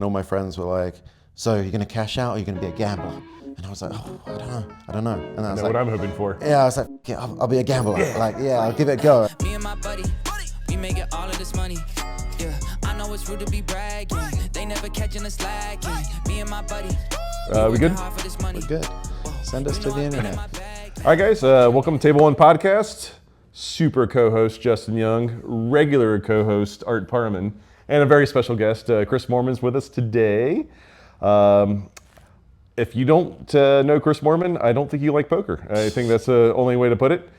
all my friends were like, so you're gonna cash out or you're gonna be a gambler? And I was like, oh, I don't know. And I was like, what I'm hoping for. yeah, I was like, yeah, I'll be a gambler. Like, yeah, I'll give it a go. Me and my buddy, we making all of this money. Yeah, I know it's rude to be bragging. They never catching us slacking. Me and my buddy, we good? We're good. Send us to the internet. All right, guys, welcome to Table One Podcast. Super co-host Justin Young, regular co-host Art Parman, and a very special guest, Chris Moorman's with us today. If you don't know Chris Moorman, I don't think you like poker. I think that's the only way to put it.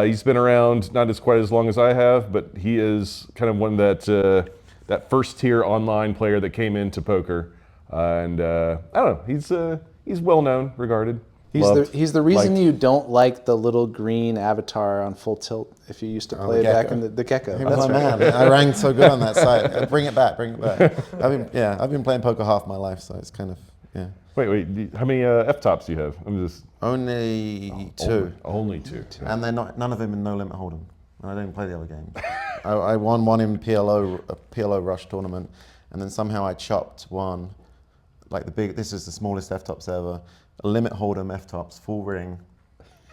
He's been around not as quite as long as I have, but he is kind of one that first tier online player that came into poker, and I don't know. He's well known, regarded. He's the reason you don't like the little green avatar on full tilt if you used to play back in the Gecko. He was my man. I ranked so good on that site. Bring it back. I've been playing poker half my life, so it's kind of, yeah. Wait, how many F-tops do you have? I'm just... Only two. Only two. And they're none of them in No Limit Hold'em. And I don't play the other games. I won one in a PLO Rush tournament, and then somehow I chopped one, this is the smallest F-tops ever, a Limit Hold'em F-tops, full ring,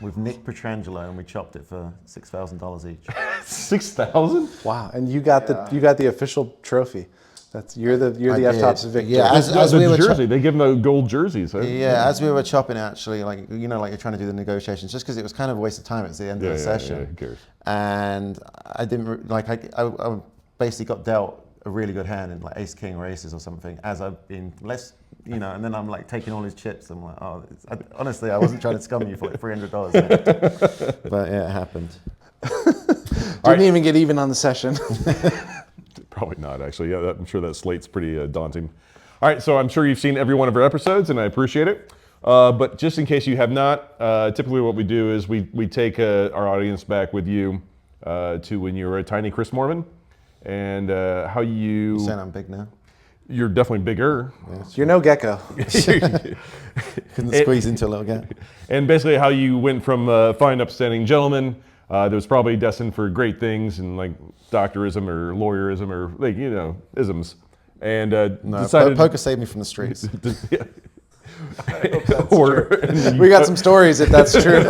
with Nick Petrangelo, and we chopped it for $6,000 each. 6,000? Wow! And you got the official trophy. You're the F-tops victor. Yeah, as we were jersey, they give them the gold jerseys. Huh? Yeah, as we were chopping, actually, like you're trying to do the negotiations, just because it was kind of a waste of time. It's the end of the session. Yeah, who cares? And I didn't I basically got dealt a really good hand in like Ace King or Aces or something. As I've been less. And then I'm like taking all his chips. I'm like, honestly, I wasn't trying to scum you for like $300. But yeah, it happened. Didn't even get even on the session. Probably not, actually. Yeah, I'm sure that slate's pretty daunting. All right, so I'm sure you've seen every one of our episodes, and I appreciate it. But just in case you have not, typically what we do is we take our audience back with you to when you were a tiny Chris Moorman, and how you... You're saying I'm big now? You're definitely bigger. Yeah, you're no Gecko. Couldn't squeeze into a little gap. And basically how you went from fine, upstanding gentleman that was probably destined for great things and like doctorism or lawyerism or isms. And decided... Poker saved me from the streets. We got some stories if that's true.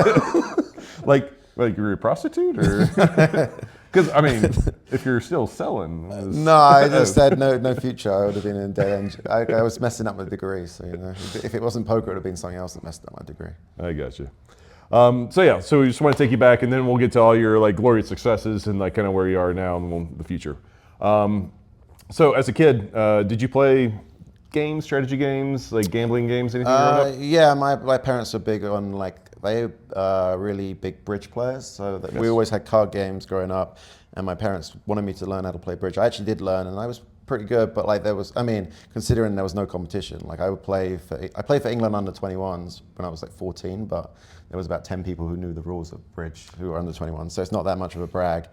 like you're a prostitute or... Because, I mean, if you're still selling... No, I just said no future. I would have been in dead end. I was messing up my degree, so, if it wasn't poker, it would have been something else that messed up my degree. I got you. So we just want to take you back, and then we'll get to all your, glorious successes and, kind of where you are now and the future. So, as a kid, did you play games, strategy games, gambling games, anything growing up? Yeah, my parents were big on, they really big bridge players, so we always had card games growing up, and my parents wanted me to learn how to play bridge. I actually did learn, and I was pretty good, but considering there was no competition, I played for England under 21s when I was 14, but there was about 10 people who knew the rules of bridge who were under 21, so it's not that much of a brag.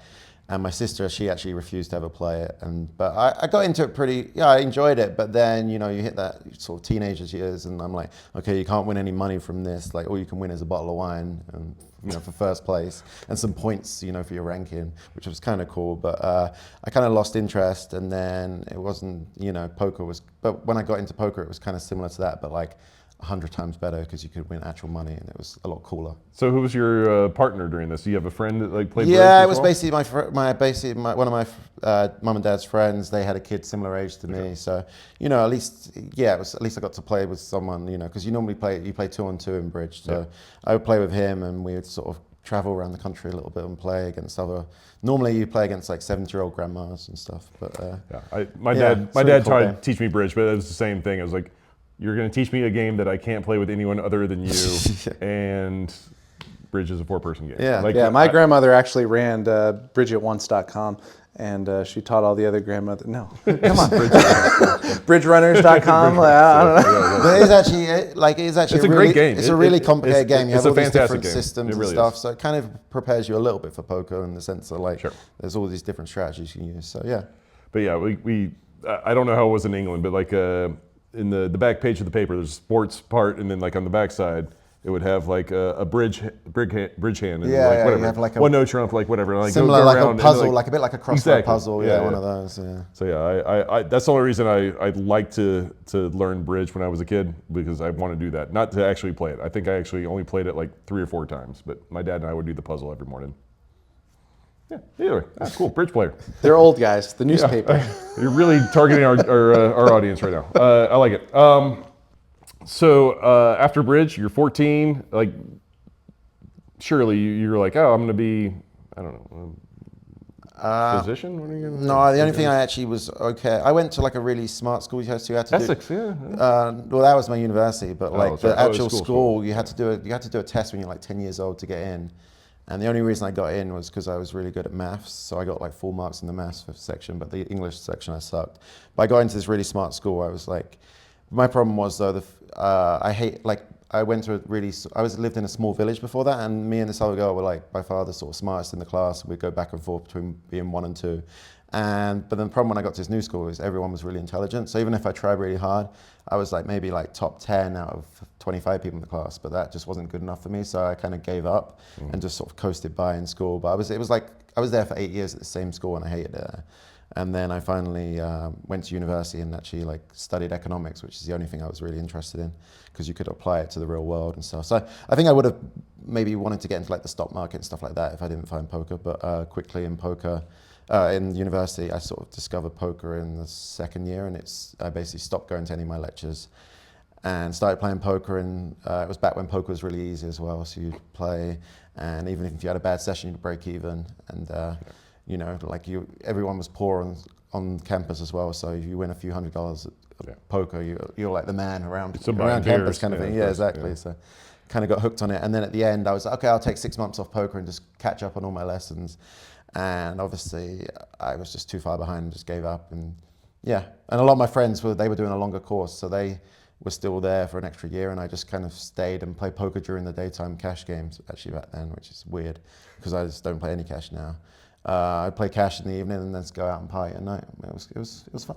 And my sister, she actually refused to ever play it. But I got into it I enjoyed it. But then, you hit that sort of teenagers years and I'm like, okay, you can't win any money from this. All you can win is a bottle of wine and, for first place and some points, for your ranking, which was kind of cool. But I kind of lost interest and then it wasn't, poker was, but when I got into poker, it was kind of similar to that, but 100 times better because you could win actual money and it was a lot cooler. So who was your partner during this? Do you have a friend that played bridge? Yeah, it was basically one of my mum and dad's friends. They had a kid similar age to me, so at least I got to play with someone, because you normally play 2-on-2 in bridge. So I would play with him and we would sort of travel around the country a little bit and play against other. Normally you play against 70-year-old grandmas and stuff, but my dad tried to teach me bridge, but it was the same thing. I was like, you're going to teach me a game that I can't play with anyone other than you, and bridge is a 4-person game. Yeah, my grandmother actually ran bridgeatonce.com, and she taught all the other grandmothers. No, come on, bridgerunners.com. I don't know. But it is actually it's a great game. It's a really complicated game. You have all these different game. systems and stuff, so it kind of prepares you a little bit for poker in the sense that there's all these different strategies you can use. So yeah. But yeah, we I don't know how it was in England, but in the back page of the paper, there's a sports part, and then on the back side, it would have like a bridge hand, and Yeah, like yeah, whatever. you have like a- one no trump, like whatever. Like Similar, go like around a and, puzzle, like a bit like a crossword Exactly. puzzle. Yeah, one of those. Yeah. So yeah, I that's the only reason I like to learn bridge when I was a kid, because I want to do that, not to actually play it. I think I actually only played it like 3 or 4 times, but my dad and I would do the puzzle every morning. Yeah, either way, that's cool. Bridge player. They're old guys. The newspaper. You're really targeting our audience right now. I like it. So after bridge, you're 14. Like, surely you're like, oh, I'm going to be, I don't know, physician? What are you gonna No, the only thing I actually was okay. I went to like a really smart school. You had to Essex, do, well, that was my university, but like sorry. the actual School. school, you had to do a test when you're like 10 years old to get in. And the only reason I got in was because I was really good at maths, so I got like full marks in the maths section, but the English section I sucked. But I got into this really smart school. I was like, my problem was though, I hate, like, I went to lived in a small village before that, and me and this other girl were like by far the sort of smartest in the class. We'd go back and forth between being 1 and 2. But then the problem when I got to this new school is everyone was really intelligent. So even if I tried really hard, I was like maybe like top 10 out of 25 people in the class, but that just wasn't good enough for me. So I kind of gave up and just sort of coasted by in school. But it was like, I was there for 8 years at the same school and I hated it. And then I finally went to university and actually like studied economics, which is the only thing I was really interested in, because you could apply it to the real world and stuff. So I think I would have maybe wanted to get into like the stock market and stuff like that if I didn't find poker. But quickly in poker, in university, I sort of discovered poker in the 2nd year, and I basically stopped going to any of my lectures and started playing poker. And it was back when poker was really easy as well. So you'd play, and even if you had a bad session, you'd break even. And you know, like everyone was poor on campus as well. So if you win a few $100s at poker, you're like the man around campus kind of thing. Yeah, exactly. Yeah. So kind of got hooked on it. And then at the end, I was like, okay, I'll take 6 months off poker and just catch up on all my lessons. And obviously, I was just too far behind and just gave up. And yeah, and a lot of my friends they were doing a longer course, so they were still there for an extra year, and I just kind of stayed and played poker during the daytime cash games actually back then, which is weird because I just don't play any cash now. I play cash in the evening and then just go out and party at night. It was fun.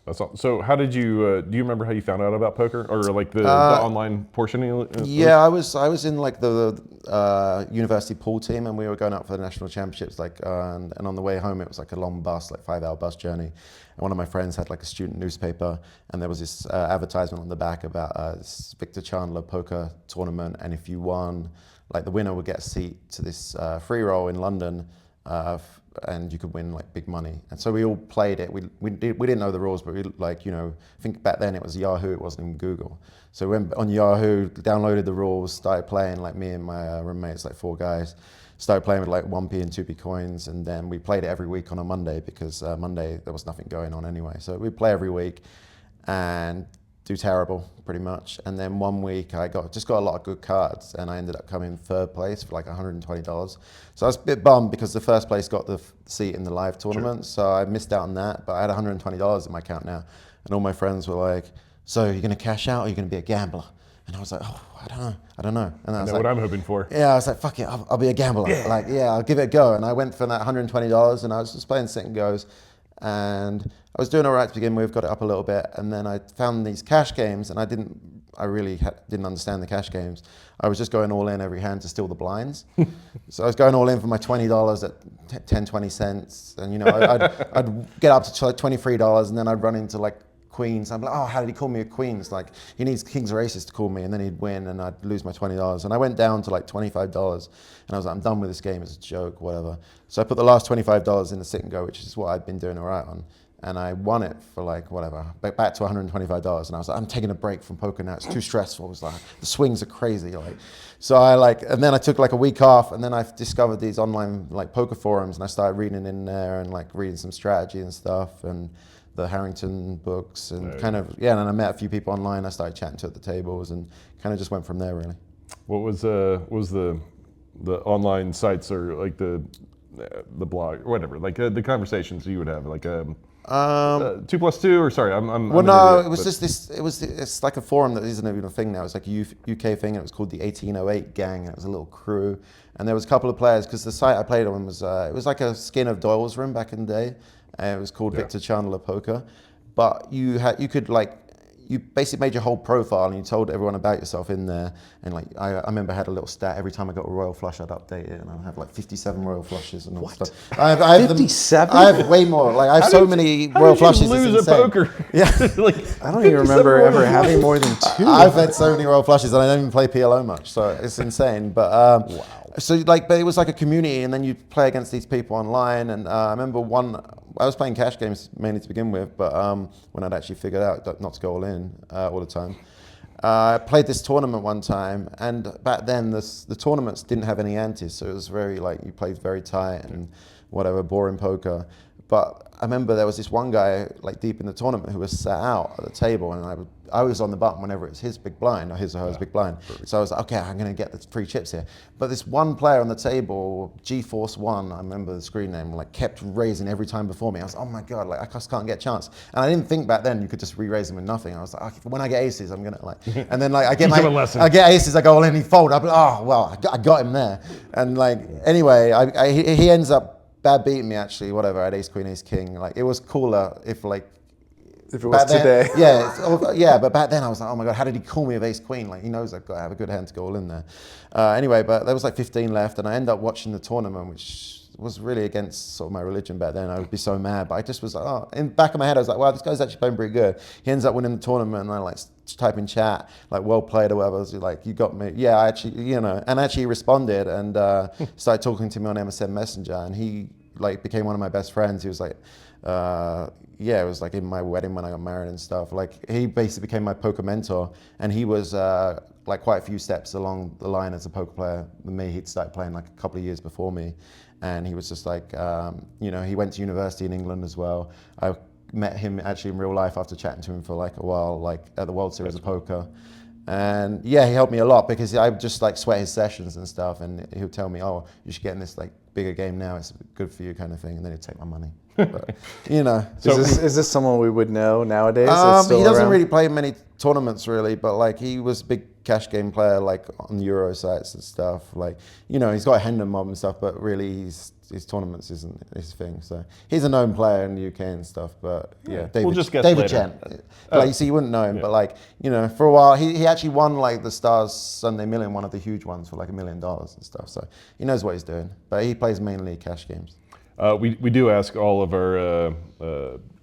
That's all. So how did you, do you remember how you found out about poker, or like the online portion? Yeah, I was in like the university pool team, and we were going out for the national championships. Like, and on the way home, it was like a long bus, like 5-hour bus journey. And one of my friends had like a student newspaper, and there was this advertisement on the back about this Victor Chandler poker tournament, and if you won, like the winner would get a seat to this free roll in London. And you could win like big money. And so we all played it. We didn't know the rules, but we like, you know, I think back then it was Yahoo, it wasn't even Google. So we went on Yahoo, downloaded the rules, started playing, like me and my roommates, like 4 guys, started playing with like 1p and 2p coins. And then we played it every week on a Monday because Monday there was nothing going on anyway. So we play every week and do terrible pretty much. And then one week I just got a lot of good cards, and I ended up coming 3rd place for like $120. So I was a bit bummed because the 1st place got the seat in the live tournament. Sure. So I missed out on that, but I had $120 in my account now. And all my friends were like, so you're gonna cash out or you're gonna be a gambler? And I was like, oh, I don't know. And I know what I'm hoping for. Yeah, I was like, fuck it, I'll be a gambler. Yeah. Like, yeah, I'll give it a go. And I went for that $120, and I was just playing sit and goes. And I was doing all right to begin with, got it up a little bit, and then I found these cash games, and I really didn't understand the cash games. I was just going all in every hand to steal the blinds. So I was going all in for my $20 at 10, 20 cents, and you know, I'd get up to like $23, and then I'd run into like queens. I'm like, oh, how did he call me a queens? Like, he needs kings or aces to call me, and then he'd win, and I'd lose my $20. And I went down to like $25, and I was like, I'm done with this game. It's a joke, whatever. So I put the last $25 in the sit and go, which is what I'd been doing all right on. And I won it for like, whatever, back to $125. And I was like, I'm taking a break from poker now. It's too stressful. It was like, the swings are crazy. Like, so and then I took like a week off, and then I discovered these online like poker forums, and I started reading in there and like reading some strategy and stuff, and the Harrington books, and and I met a few people online I started chatting to at the tables, and kind of just went from there really. What was the online sites, or like the blog or whatever, like the conversations you would have, like 2+2, or sorry, I'm well, no, idiot, it was just this. It's like a forum that isn't even a thing now. It's like a UK thing, and it was called the 1808 Gang, and it was a little crew, and there was a couple of players, because the site I played on was it was like a skin of Doyle's room back in the day. It was called Victor Chandler Poker, but you could like, you basically made your whole profile and you told everyone about yourself in there. And like, I remember I had a little stat every time I got a royal flush, I'd update it, and I'd have like 57 royal flushes and all that stuff. I have 57? I have way more. Like I have so many royal flushes. How did you lose it's a insane. poker? Yeah. Like, I don't even remember ever having more than 2. I've had so many royal flushes and I don't even play PLO much, so it's insane. But so like, but it was like a community, and then you play against these people online. And I remember I was playing cash games mainly to begin with, but when I'd actually figured out not to go all in all the time. I played this tournament one time, and back then the tournaments didn't have any antes, so it was very like, you played very tight and whatever, boring poker. But I remember there was this one guy like deep in the tournament who was sat out at the table, and I was on the button whenever it was his big blind, or his or hers big blind. Perfect. So I was like, okay, I'm going to get the free chips here. But this one player on the table, GeForce One, I remember the screen name, like kept raising every time before me. I was like, oh my God, like I just can't get a chance. And I didn't think back then you could just re-raise them with nothing. I was like, okay, when I get aces, I'm going to like, and then like I get aces, I go all in, he fold. I'm like, oh, well, I got him there. And like, anyway, he ends up bad beating me actually, whatever. I had ace, queen, ace, king. Like it was cooler if it was today. Yeah, but back then I was like, oh my God, how did he call me with ace, queen? Like he knows I've got to have a good hand to go all in there. Anyway, but there was like 15 left, and I ended up watching the tournament, which was really against sort of my religion back then. I would be so mad, but I just was like, oh, in the back of my head, I was like, wow, this guy's actually playing pretty good. He ends up winning the tournament, and I like type in chat, like well played or whatever. I was like, you got me. Yeah, I actually, and actually he responded and started talking to me on MSN Messenger, and he like became one of my best friends. He was like, it was like in my wedding when I got married and stuff. Like he basically became my poker mentor, and he was like quite a few steps along the line as a poker player than me. He'd started playing like a couple of years before me, and he was just like, he went to university in England as well. I met him actually in real life after chatting to him for like a while, like at the World Series of Poker. And yeah, he helped me a lot because I would just like sweat his sessions and stuff, and he would tell me, oh, you should get in this like bigger game now, it's good for you kind of thing, and then he'd take my money. But, So is this someone we would know nowadays? He doesn't really play many tournaments really, but like he was a big cash game player like on Euro sites and stuff. Like, he's got a Hendon mob and stuff, but really his tournaments isn't his thing. So he's a known player in the UK and stuff, but yeah, David Chen. Like, you wouldn't know him, but like, for a while, he actually won like the Stars Sunday Million, one of the huge ones for like $1 million and stuff. So he knows what he's doing, but he plays mainly cash games. We do ask all of our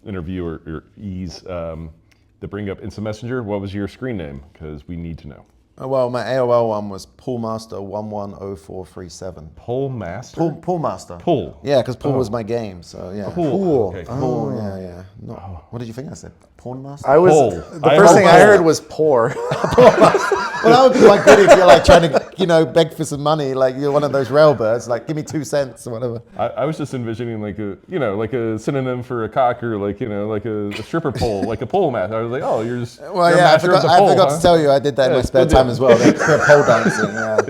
interviewees that bring up Instant Messenger, what was your screen name? Because we need to know. Well, my AOL one was Poolmaster110437. Poolmaster? Poolmaster. Pool. Yeah, because pool was my game, so yeah. Pool. Okay. Pool, yeah. What did you think I said? Pornmaster? The first thing I heard was poor. Well, that would be quite good if you're like trying to, beg for some money, like you're one of those railbirds, like give me 2 cents or whatever. I was just envisioning like a synonym for a cock, or like a stripper pole, like a pole mat. I was like, oh, you're just. Well, yeah, I forgot to tell you, I did that in my spare time as well. Pole dancing, yeah.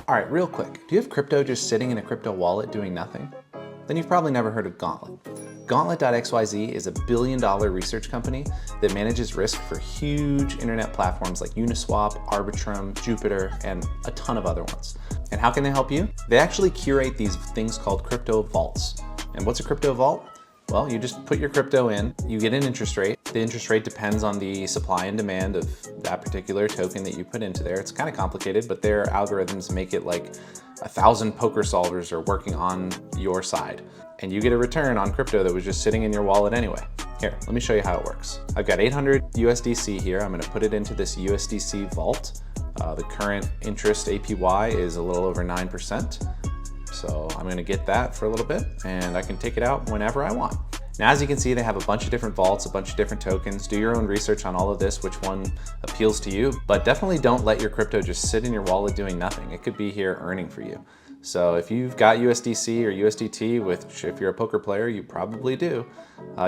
All right, real quick. Do you have crypto just sitting in a crypto wallet doing nothing? Then you've probably never heard of Gauntlet. Gauntlet.xyz is a $1 billion research company that manages risk for huge internet platforms like Uniswap, Arbitrum, Jupiter, and a ton of other ones. And how can they help you? They actually curate these things called crypto vaults. And what's a crypto vault? Well, you just put your crypto in, you get an interest rate. The interest rate depends on the supply and demand of that particular token that you put into there. It's kind of complicated, but their algorithms make it like 1,000 poker solvers are working on your side. And you get a return on crypto that was just sitting in your wallet anyway. Here, let me show you how it works. I've got 800 USDC here. I'm gonna put it into this USDC vault. The current interest APY is a little over 9%. So I'm gonna get that for a little bit, and I can take it out whenever I want. Now, as you can see, they have a bunch of different vaults, a bunch of different tokens. Do your own research on all of this, which one appeals to you, but definitely don't let your crypto just sit in your wallet doing nothing. It could be here earning for you. So if you've got USDC or USDT, which if you're a poker player, you probably do,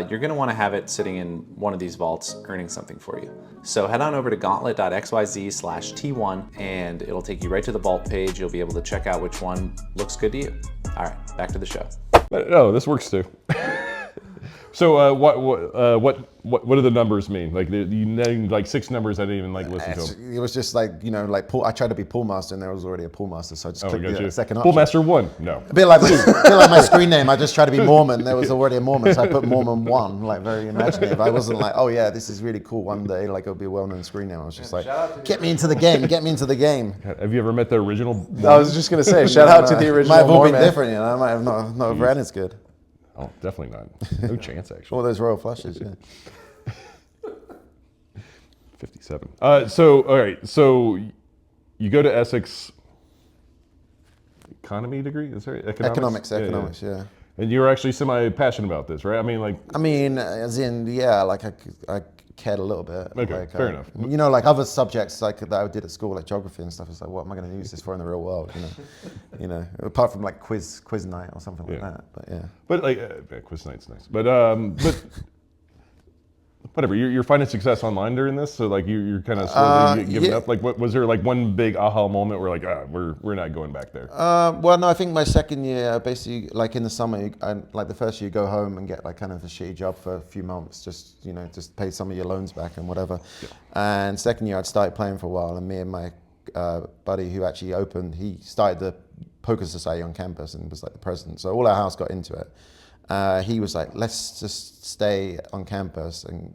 you're gonna wanna have it sitting in one of these vaults earning something for you. So head on over to gauntlet.xyz/T1 and it'll take you right to the vault page. You'll be able to check out which one looks good to you. All right, back to the show. No, this works too. So what do the numbers mean? Like you named like 6 numbers I didn't even like listen to them. It was just like, you know, like pool, I tried to be pool master and there was already a pool master, so I just clicked the second option. Pool master 1? No. A bit like my screen name. I just tried to be Moorman. There was already a Moorman, so I put Moorman 1, like very imaginative. I wasn't like, oh yeah, this is really cool one day, like it'll be a well-known screen name. I was just like, get me into the game, get me into the game. Have you ever met the original? I was just gonna say, shout out to the original. Might have all been Moorman. different, you know. I might have not ran as good. Oh, definitely not. No chance, actually. All those royal flushes, yeah. 57. So, all right. So, you go to Essex economy degree? Is there economics? Economics, yeah. And you were actually semi-passionate about this, right? I mean, as in, yeah, like I cared a little bit. Okay, like, fair enough. You know, like other subjects like that I did at school, like geography and stuff. It's like, what am I going to use this for in the real world? You know, apart from like quiz night or something like that. But yeah. But like quiz night's nice. But whatever. You're finding success online during this, so like you're kind of slowly giving up. Like, what was there like one big aha moment where like we're not going back there? Well, no, I think my second year, basically, like in the summer, like the first year, you go home and get like kind of a shitty job for a few months, just pay some of your loans back and whatever. Yeah. And second year, I'd started playing for a while, and me and my buddy who actually he started the poker society on campus and was like the president. So all our house got into it. He was like, let's just stay on campus and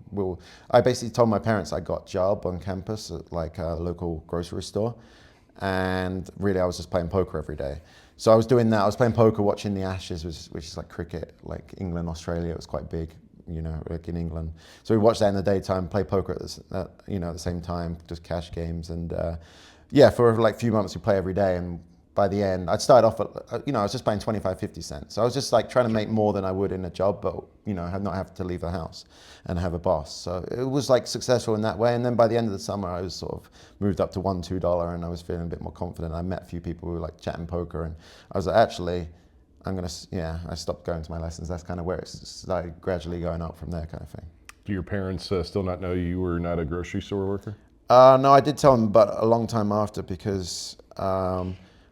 I basically told my parents I got a job on campus at like a local grocery store, and really I was just playing poker every day. So I was doing that, I was playing poker, watching the Ashes, which is like cricket, like England, Australia, it was quite big, you know, like in England. So we watched that in the daytime, play poker at the same time, just cash games. And for like a few months we play every day, and by the end, I'd started off at, I was just paying 25, 50 cents. So I was just like trying to make more than I would in a job, but, not have to leave the house and have a boss. So it was like successful in that way. And then by the end of the summer, I was sort of moved up to $1, $2, and I was feeling a bit more confident. I met a few people who were like chatting poker, and I was like, actually, I stopped going to my lessons. That's kind of where it started gradually going up from there, kind of thing. Do your parents still not know you were not a grocery store worker? No, I did tell them, but a long time after, because,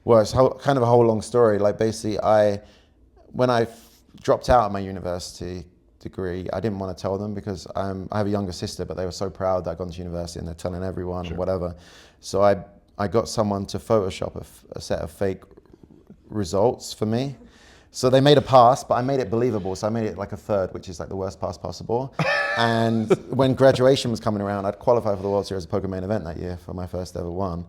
well, it's kind of a whole long story. Like basically, when I dropped out of my university degree, I didn't want to tell them because I have a younger sister, but they were so proud that I'd gone to university and they're telling everyone and whatever. So I got someone to Photoshop a set of fake results for me. So they made a pass, but I made it believable. So I made it like a third, which is like the worst pass possible. And when graduation was coming around, I'd qualified for the World Series of Poker main event that year for my first ever one.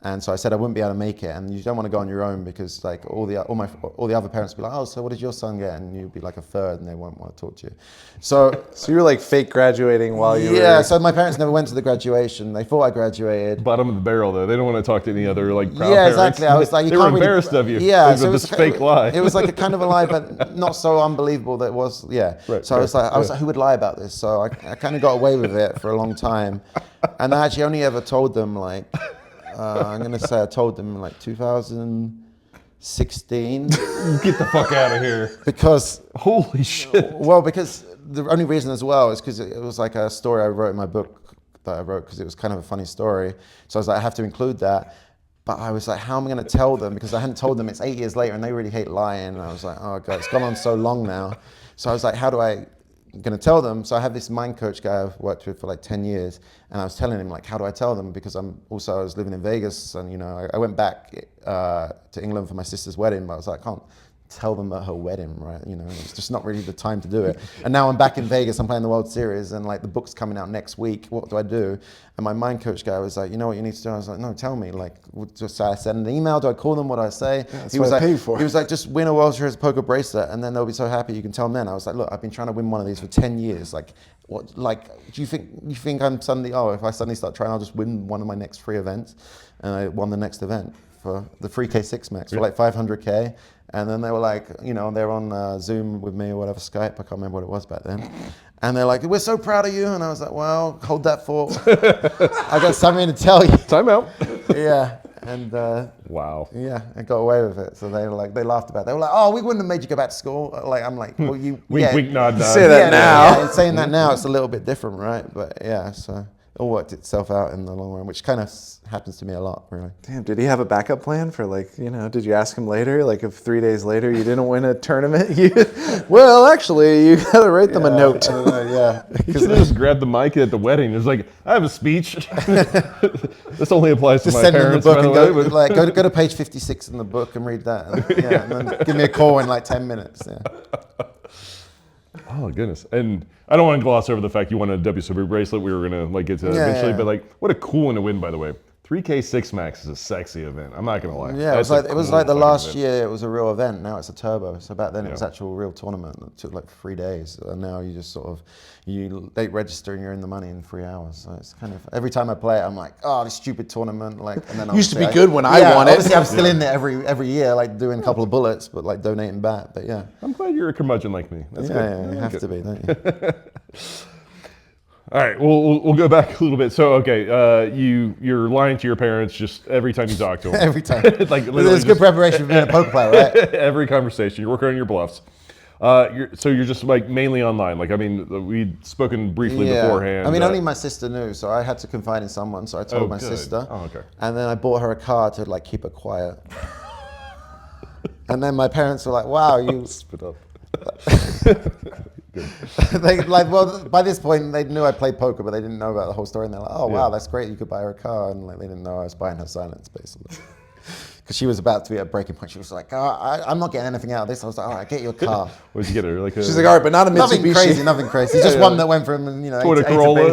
And so I said I wouldn't be able to make it, and you don't want to go on your own because like all the other parents would be like, oh, so what did your son get? And you'd be like a third, and they won't want to talk to you. So you were like fake graduating while you were... Yeah, so my parents never went to the graduation. They thought I graduated. Bottom of the barrel, though. They don't want to talk to any other like proud parents. Exactly. I was like, they were embarrassed of you. Yeah, so it was this fake lie. It was like a kind of a lie, but not so unbelievable that it was. Yeah. Right, so I was like, who would lie about this? So I kind of got away with it for a long time, and I actually only ever told them like. I'm going to say I told them in like 2016. Get the fuck out of here. Because... Holy shit. Well, because the only reason as well is because it was like a story I wrote in my book that I wrote because it was kind of a funny story. So I was like, I have to include that. But I was like, how am I going to tell them? Because I hadn't told them. It's 8 years later and they really hate lying. And I was like, oh God, it's gone on so long now. So I was like, how do I... going to tell them. So I have this mind coach guy I've worked with for like 10 years, and I was telling him like, how do I tell them? Because I was living in Vegas, and I went back to England for my sister's wedding, but I was like, I can't tell them at her wedding, right? It's just not really the time to do it. And now I'm back in Vegas, I'm playing the World Series, and like the book's coming out next week. What do I do? And my mind coach guy was like, you know what you need to do? I was like, no, tell me. Like, just I send an email? Do I call them? What do I say? Yeah, that's what I pay for. He was like, just win a World Series poker bracelet, and then they'll be so happy. You can tell them then. I was like, look, I've been trying to win one of these for 10 years. Like, what? Like, do you think I'm suddenly? Oh, if I suddenly start trying, I'll just win one of my next 3 events, and I won the next event for the 3K6 max for like 500K. And then they were like, they're on Zoom with me or whatever, Skype, I can't remember what it was back then. And they're like, we're so proud of you. And I was like, well, hold that thought. I got something to tell you. Time out. Yeah. And wow. Yeah, I got away with it. So they were like, they laughed about it. They were like, oh, we wouldn't have made you go back to school. Like, I'm like, well, you wink, nod, nod. Say that now. Yeah, saying that now, it's a little bit different, right? But yeah, so all worked itself out in the long run, which kind of happens to me a lot, really. Damn, did he have a backup plan for did you ask him later, like if 3 days later you didn't win a tournament? Well, actually, you got to write them a note. Yeah. You should have just grabbed the mic at the wedding. It's like, I have a speech. This only applies to Just my send them the parents, book by the and way. go to page 56 in the book and read that. And then give me a call in like 10 minutes. Yeah. Oh goodness! And I don't want to gloss over the fact you won a WSOP bracelet. We were gonna get to that eventually, but what a cool one to win, by the way. 3K 6 Max is a sexy event. I'm not gonna lie. Yeah, it was like the last year. It was a real event. Now it's a turbo. So back then it was actual real tournament that took like 3 days. And now you just sort of they register and you're in the money in 3 hours. So it's kind of every time I play it, I'm like, oh, this stupid tournament. And then used to be good when I won it. Obviously, I'm still in there every year, like doing a couple of bullets, but like donating back. But yeah, I'm glad you're a curmudgeon like me. That's good. Yeah, you have to be, don't you? All right, we'll go back a little bit. So, okay, you're lying to your parents just every time you talk to them. Every time. Like there's good preparation for being a poker player, right? Every conversation, you're working on your bluffs. So you're just like mainly online. Like, I mean, we'd spoken briefly beforehand. I mean, only my sister knew, so I had to confide in someone. So I told my sister. Oh, okay. And then I bought her a car to like keep her quiet. And then my parents were like, "Wow, you." Spit up. By this point they knew I played poker, but they didn't know about the whole story. And they're like, "Oh wow, that's great! You could buy her a car." And like they didn't know I was buying her silence, basically. Because she was about to be at a breaking point. She was like, oh, I'm not getting anything out of this. I was like, all right, get you a car. What did you get her? Like she's like, all right, but not a Mitsubishi. Nothing crazy. Just one that went from, Toyota Corolla,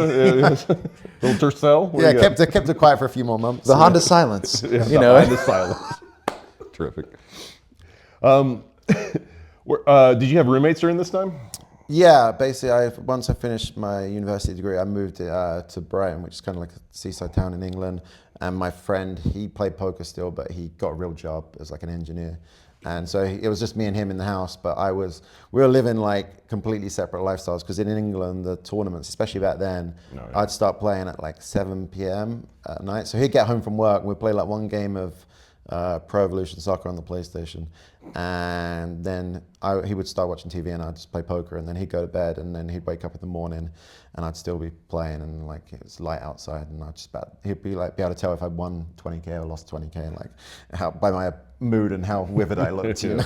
little Tercel. Yeah, kept it quiet for a few more months. The Honda Silence. Honda Silence. Terrific. Did you have roommates during this time? Yeah, basically, once I finished my university degree, I moved to Brighton, which is kind of like a seaside town in England. And my friend, he played poker still, but he got a real job as like an engineer. And so it was just me and him in the house, but we were living like completely separate lifestyles, because in England, the tournaments, especially back then, I'd start playing at like 7 p.m. at night. So he'd get home from work, and we'd play like one game of Pro Evolution Soccer on the PlayStation, and then he would start watching TV and I'd just play poker, and then he'd go to bed, and then he'd wake up in the morning and I'd still be playing, and like it's light outside, and he'd be able to tell if I'd won 20k or lost 20k, like by my mood and how withered I looked, you know.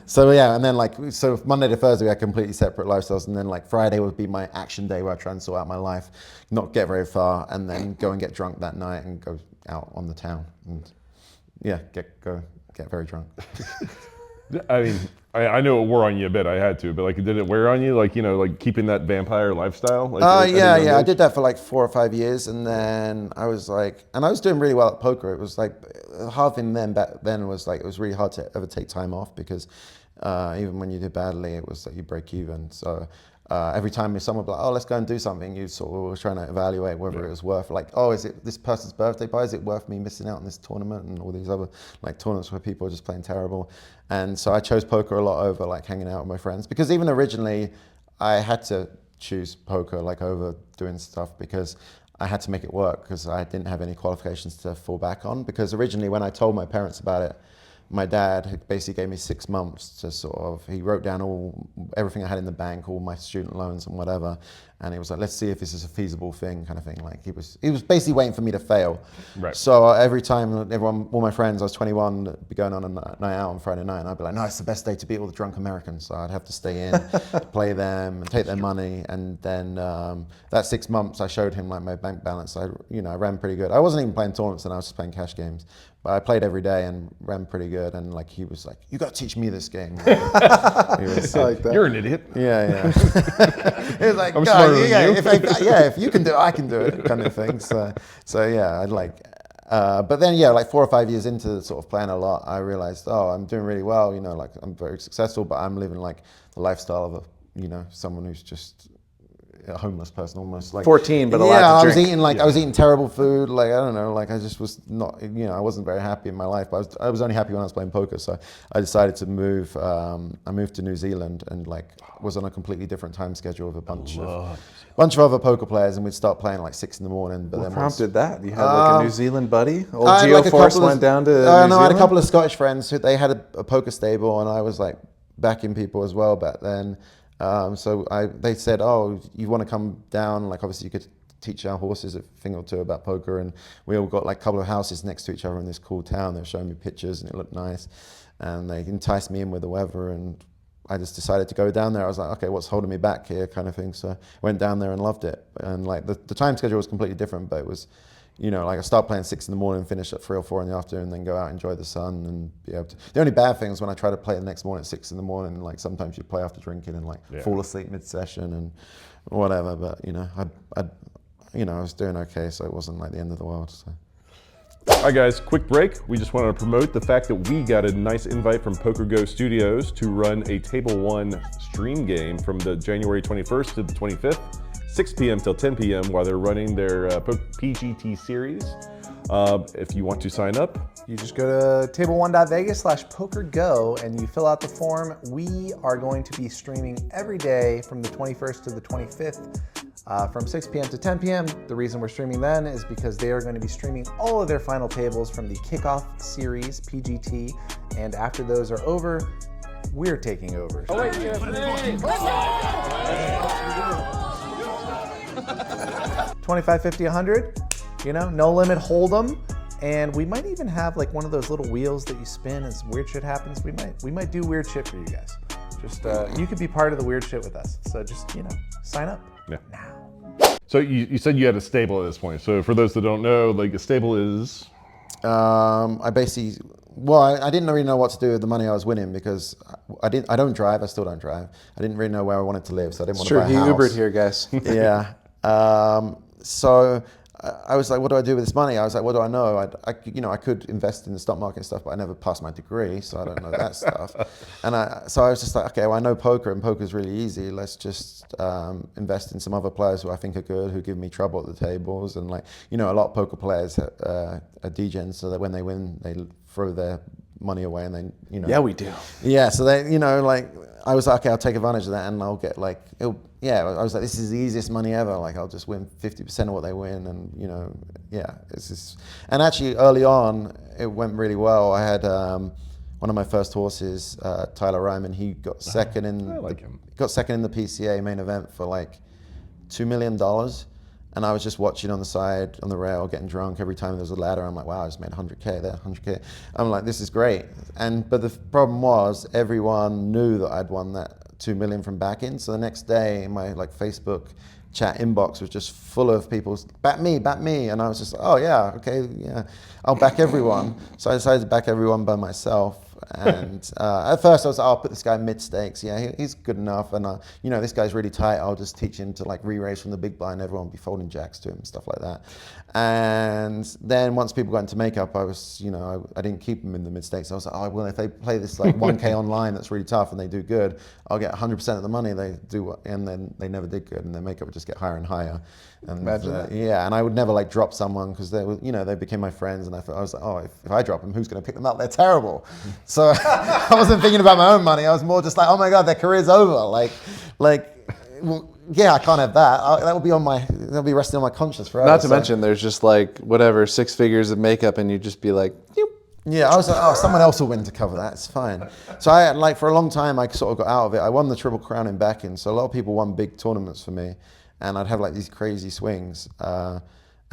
So yeah, and then so Monday to Thursday we had completely separate lifestyles, and then like Friday would be my action day where I try and sort out my life, not get very far, and then go and get drunk that night and go out on the town and get very drunk. I mean, I know it wore on you a bit. I had to, but like, did it wear on you? Like, like keeping that vampire lifestyle? Yeah. I did that for like 4 or 5 years, and then I was like, and I was doing really well at poker. It was like the hard thing back then was like it was really hard to ever take time off, because even when you did badly, it was like you break even. So every time someone would be like, oh, let's go and do something, you sort of were trying to evaluate whether it was worth, like, oh, is it this person's birthday party? Is it worth me missing out on this tournament and all these other like tournaments where people are just playing terrible? And so I chose poker a lot over like hanging out with my friends, because even originally I had to choose poker like over doing stuff, because I had to make it work, because I didn't have any qualifications to fall back on. Because originally when I told my parents about it, my dad basically gave me 6 months to he wrote down everything I had in the bank, all my student loans and whatever. And he was like, let's see if this is a feasible thing, kind of thing. Like he was basically waiting for me to fail. Right. So every time all my friends, I was 21, be going on a night out on Friday night, and I'd be like, no, it's the best day to beat all the drunk Americans. So I'd have to stay in, play them and take their money. And then that 6 months, I showed him like my bank balance. I ran pretty good. I wasn't even playing tournaments, and I was just playing cash games. But I played every day and ran pretty good, and like he was like, "You got to teach me this game." He was like, "You're an idiot." Yeah. He was like, if you can do it, I can do it," kind of thing. So yeah, I'd like. But then like 4 or 5 years into sort of playing a lot, I realized, oh, I'm doing really well. Like I'm very successful, but I'm living like the lifestyle of someone who's just a homeless person, almost like 14, but allowed to drink. I was eating terrible food. Like I don't know, like I just was not. I wasn't very happy in my life. But I was only happy when I was playing poker. So I decided to move. I moved to New Zealand and like was on a completely different time schedule with a bunch of other poker players, and we'd start playing like 6 in the morning. But what prompted that? You had like a New Zealand buddy. Old Geo Force went down to New Zealand? I had a couple of Scottish friends who they had a poker stable, and I was like backing people as well back then. So they said, oh, you want to come down? Like obviously you could teach our horses a thing or two about poker, and we all got like a couple of houses next to each other in this cool town. They were showing me pictures and it looked nice, and they enticed me in with the weather, and I just decided to go down there. I was like, okay, what's holding me back here, kind of thing. So I went down there and loved it. And like the time schedule was completely different, but it was, like I start playing 6 in the morning, finish at 3 or 4 in the afternoon, and then go out, enjoy the sun, and be able to. The only bad thing is when I try to play the next morning at 6 in the morning, like sometimes you play after drinking and fall asleep mid-session and whatever. But I was doing okay, so it wasn't like the end of the world. So. All right, guys, quick break. We just wanted to promote the fact that we got a nice invite from POKERGO Studios to run a Table 1 stream game from the January 21st to the 25th, 6 p.m. till 10 p.m. while they're running their PGT series. If you want to sign up, you just go to table1.vegas/POKERGO and you fill out the form. We are going to be streaming every day from the 21st to the 25th. From 6 p.m. to 10 p.m. The reason we're streaming then is because they are going to be streaming all of their final tables from the kickoff series, PGT, and after those are over, we're taking over. Oh, wait, 25, 50, 100, no limit hold'em. And we might even have like one of those little wheels that you spin and some weird shit happens. We might do weird shit for you guys. Just, you could be part of the weird shit with us. So just, sign up now. So you said you had a stable at this point. So for those that don't know, like a stable is? I basically, I didn't really know what to do with the money I was winning because I don't drive. I still don't drive. I didn't really know where I wanted to live, so I didn't want to buy a house. He Ubered here, guys. Yeah. So I was like, what do I do with this money? I was like, what do I know? I could invest in the stock market and stuff, but I never passed my degree, so I don't know that stuff. And so I was just like, okay, well, I know poker, and poker's really easy. Let's just invest in some other players who I think are good, who give me trouble at the tables. And a lot of poker players are Degen, so that when they win, they throw their money away, and they, Yeah, we do. Yeah, so they, I was like, okay, I'll take advantage of that, and I'll get I was like, this is the easiest money ever. Like, I'll just win 50% of what they win, and it's just. And actually, early on, it went really well. I had one of my first horses, Tyler Ryman. He got second in. I like him. Got second in the PCA main event for like $2 million. And I was just watching on the side, on the rail, getting drunk every time there was a ladder. I'm like, wow, I just made 100K there, 100K. I'm like, this is great. But the problem was, everyone knew that I'd won that 2 million from backing. So the next day, my Facebook chat inbox was just full of people, back me. And I was just like, oh yeah, okay, yeah, I'll back everyone. So I decided to back everyone by myself. And at first I was like, I'll put this guy mid stakes. Yeah, he's good enough. And this guy's really tight. I'll just teach him to re-race from the big blind. Everyone will be folding jacks to him and stuff like that. And then once people got into makeup, I was, I didn't keep them in the mid stakes. I was like, oh, well, if they play this 1K online that's really tough and they do good, I'll get 100% of the money they do. And then they never did good, and their makeup would just get higher and higher. And imagine that. Yeah, and I would never drop someone because they were, they became my friends, and I was like, oh, if I drop them, who's going to pick them up? They're terrible. So I wasn't thinking about my own money. I was more just like, oh my God, their career's over. Yeah, I can't have that. That'll be resting on my conscience forever. Not to mention, there's just 6 figures of makeup, and you'd just be like, Yoop. Yeah, I was like, oh, someone else will win to cover that. It's fine. So I for a long time, I sort of got out of it. I won the Triple Crown in backing, so a lot of people won big tournaments for me, and I'd have these crazy swings.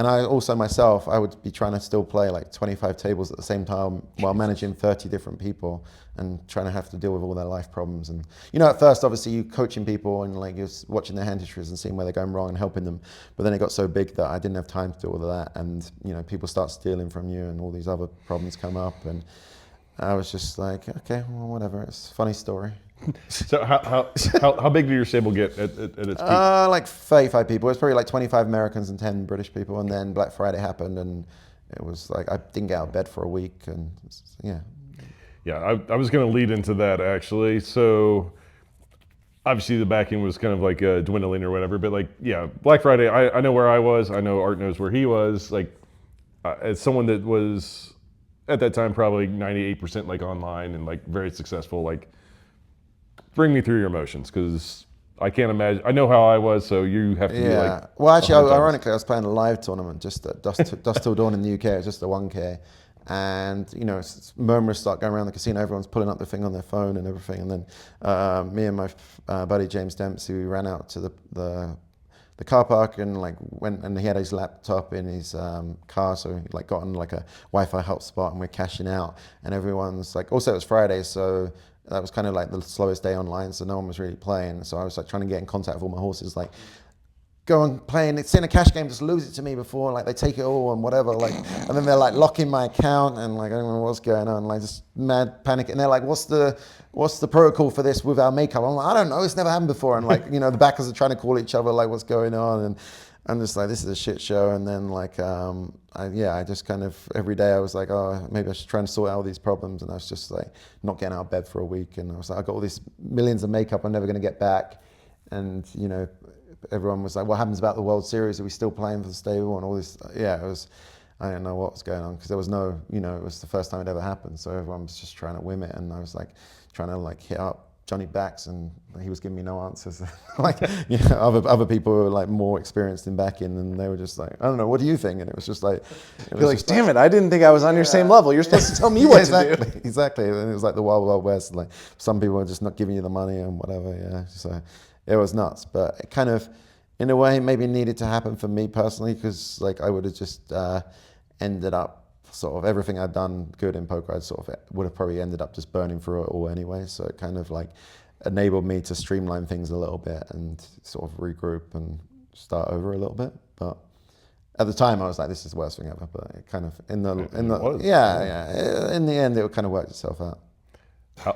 And I also myself, I would be trying to still play 25 tables at the same time while managing 30 different people and trying to have to deal with all their life problems. And at first, obviously, you're coaching people and you're watching their hand histories and seeing where they're going wrong and helping them. But then it got so big that I didn't have time to do all of that. And people start stealing from you, and all these other problems come up. And I was just like, okay, well, whatever. It's a funny story. So how big did your stable get at its peak? 35 people. It was probably 25 Americans and 10 British people. And then Black Friday happened, and it was I didn't get out of bed for a week, and yeah. Yeah, I was going to lead into that actually. So obviously the backing was kind of dwindling or whatever, but Black Friday, I know where I was. I know Art knows where he was. As someone that was at that time probably 98% online and very successful, bring me through your emotions, because I can't imagine. I know how I was, so you have to be well, actually, ironically, I was playing a live tournament just at Dusk Till Dawn in the UK. It was just a 1K. And, murmurs start going around the casino. Everyone's pulling up the thing on their phone and everything. And then me and my buddy James Dempsey, we ran out to the the car park and like went, and he had his laptop in his car, so he like got on like a Wi-Fi hotspot, and we're cashing out, and everyone's like, also it was Friday, so that was kind of like the slowest day online, so no one was really playing. So I was like trying to get in contact with all my horses, like, go and play, and it's in a cash game, just lose it to me before like they take it all and whatever, like, and then they're like locking my account, and like I don't know what's going on, like just mad panic, and they're like, what's the protocol for this with our makeup? I'm like, I don't know, it's never happened before, and like, you know, the backers are trying to call each other like, what's going on, and I'm just like, this is a shit show. And then like I just kind of every day I was like, oh, maybe I should try and sort out all these problems, and I was just like not getting out of bed for a week, and I was like, I got all these millions of makeup I'm never going to get back, and you know, everyone was like, what happens about the World Series? Are we still playing for the stable and all this? Yeah, it was, I didn't know what was going on, because there was no, you know, it was the first time it ever happened. So everyone was just trying to win it. And I was like, trying to like hit up Johnny Backs, and he was giving me no answers. Like, you know, other people who were like more experienced in backing, and they were just like, I don't know, what do you think? And it was just like, you're like, damn it, I didn't think I was on your same level. You're supposed to tell me what to do. Exactly. And it was like the Wild Wild West. Like some people were just not giving you the money and whatever. Yeah. So it was nuts, but it kind of, in a way, maybe needed to happen for me personally, because like I would have just ended up sort of everything I'd done good in poker, I sort of would have probably ended up just burning through it all anyway. So it kind of like enabled me to streamline things a little bit and sort of regroup and start over a little bit. But at the time, I was like, this is the worst thing ever. But it kind of in the in the end, it kind of worked itself out.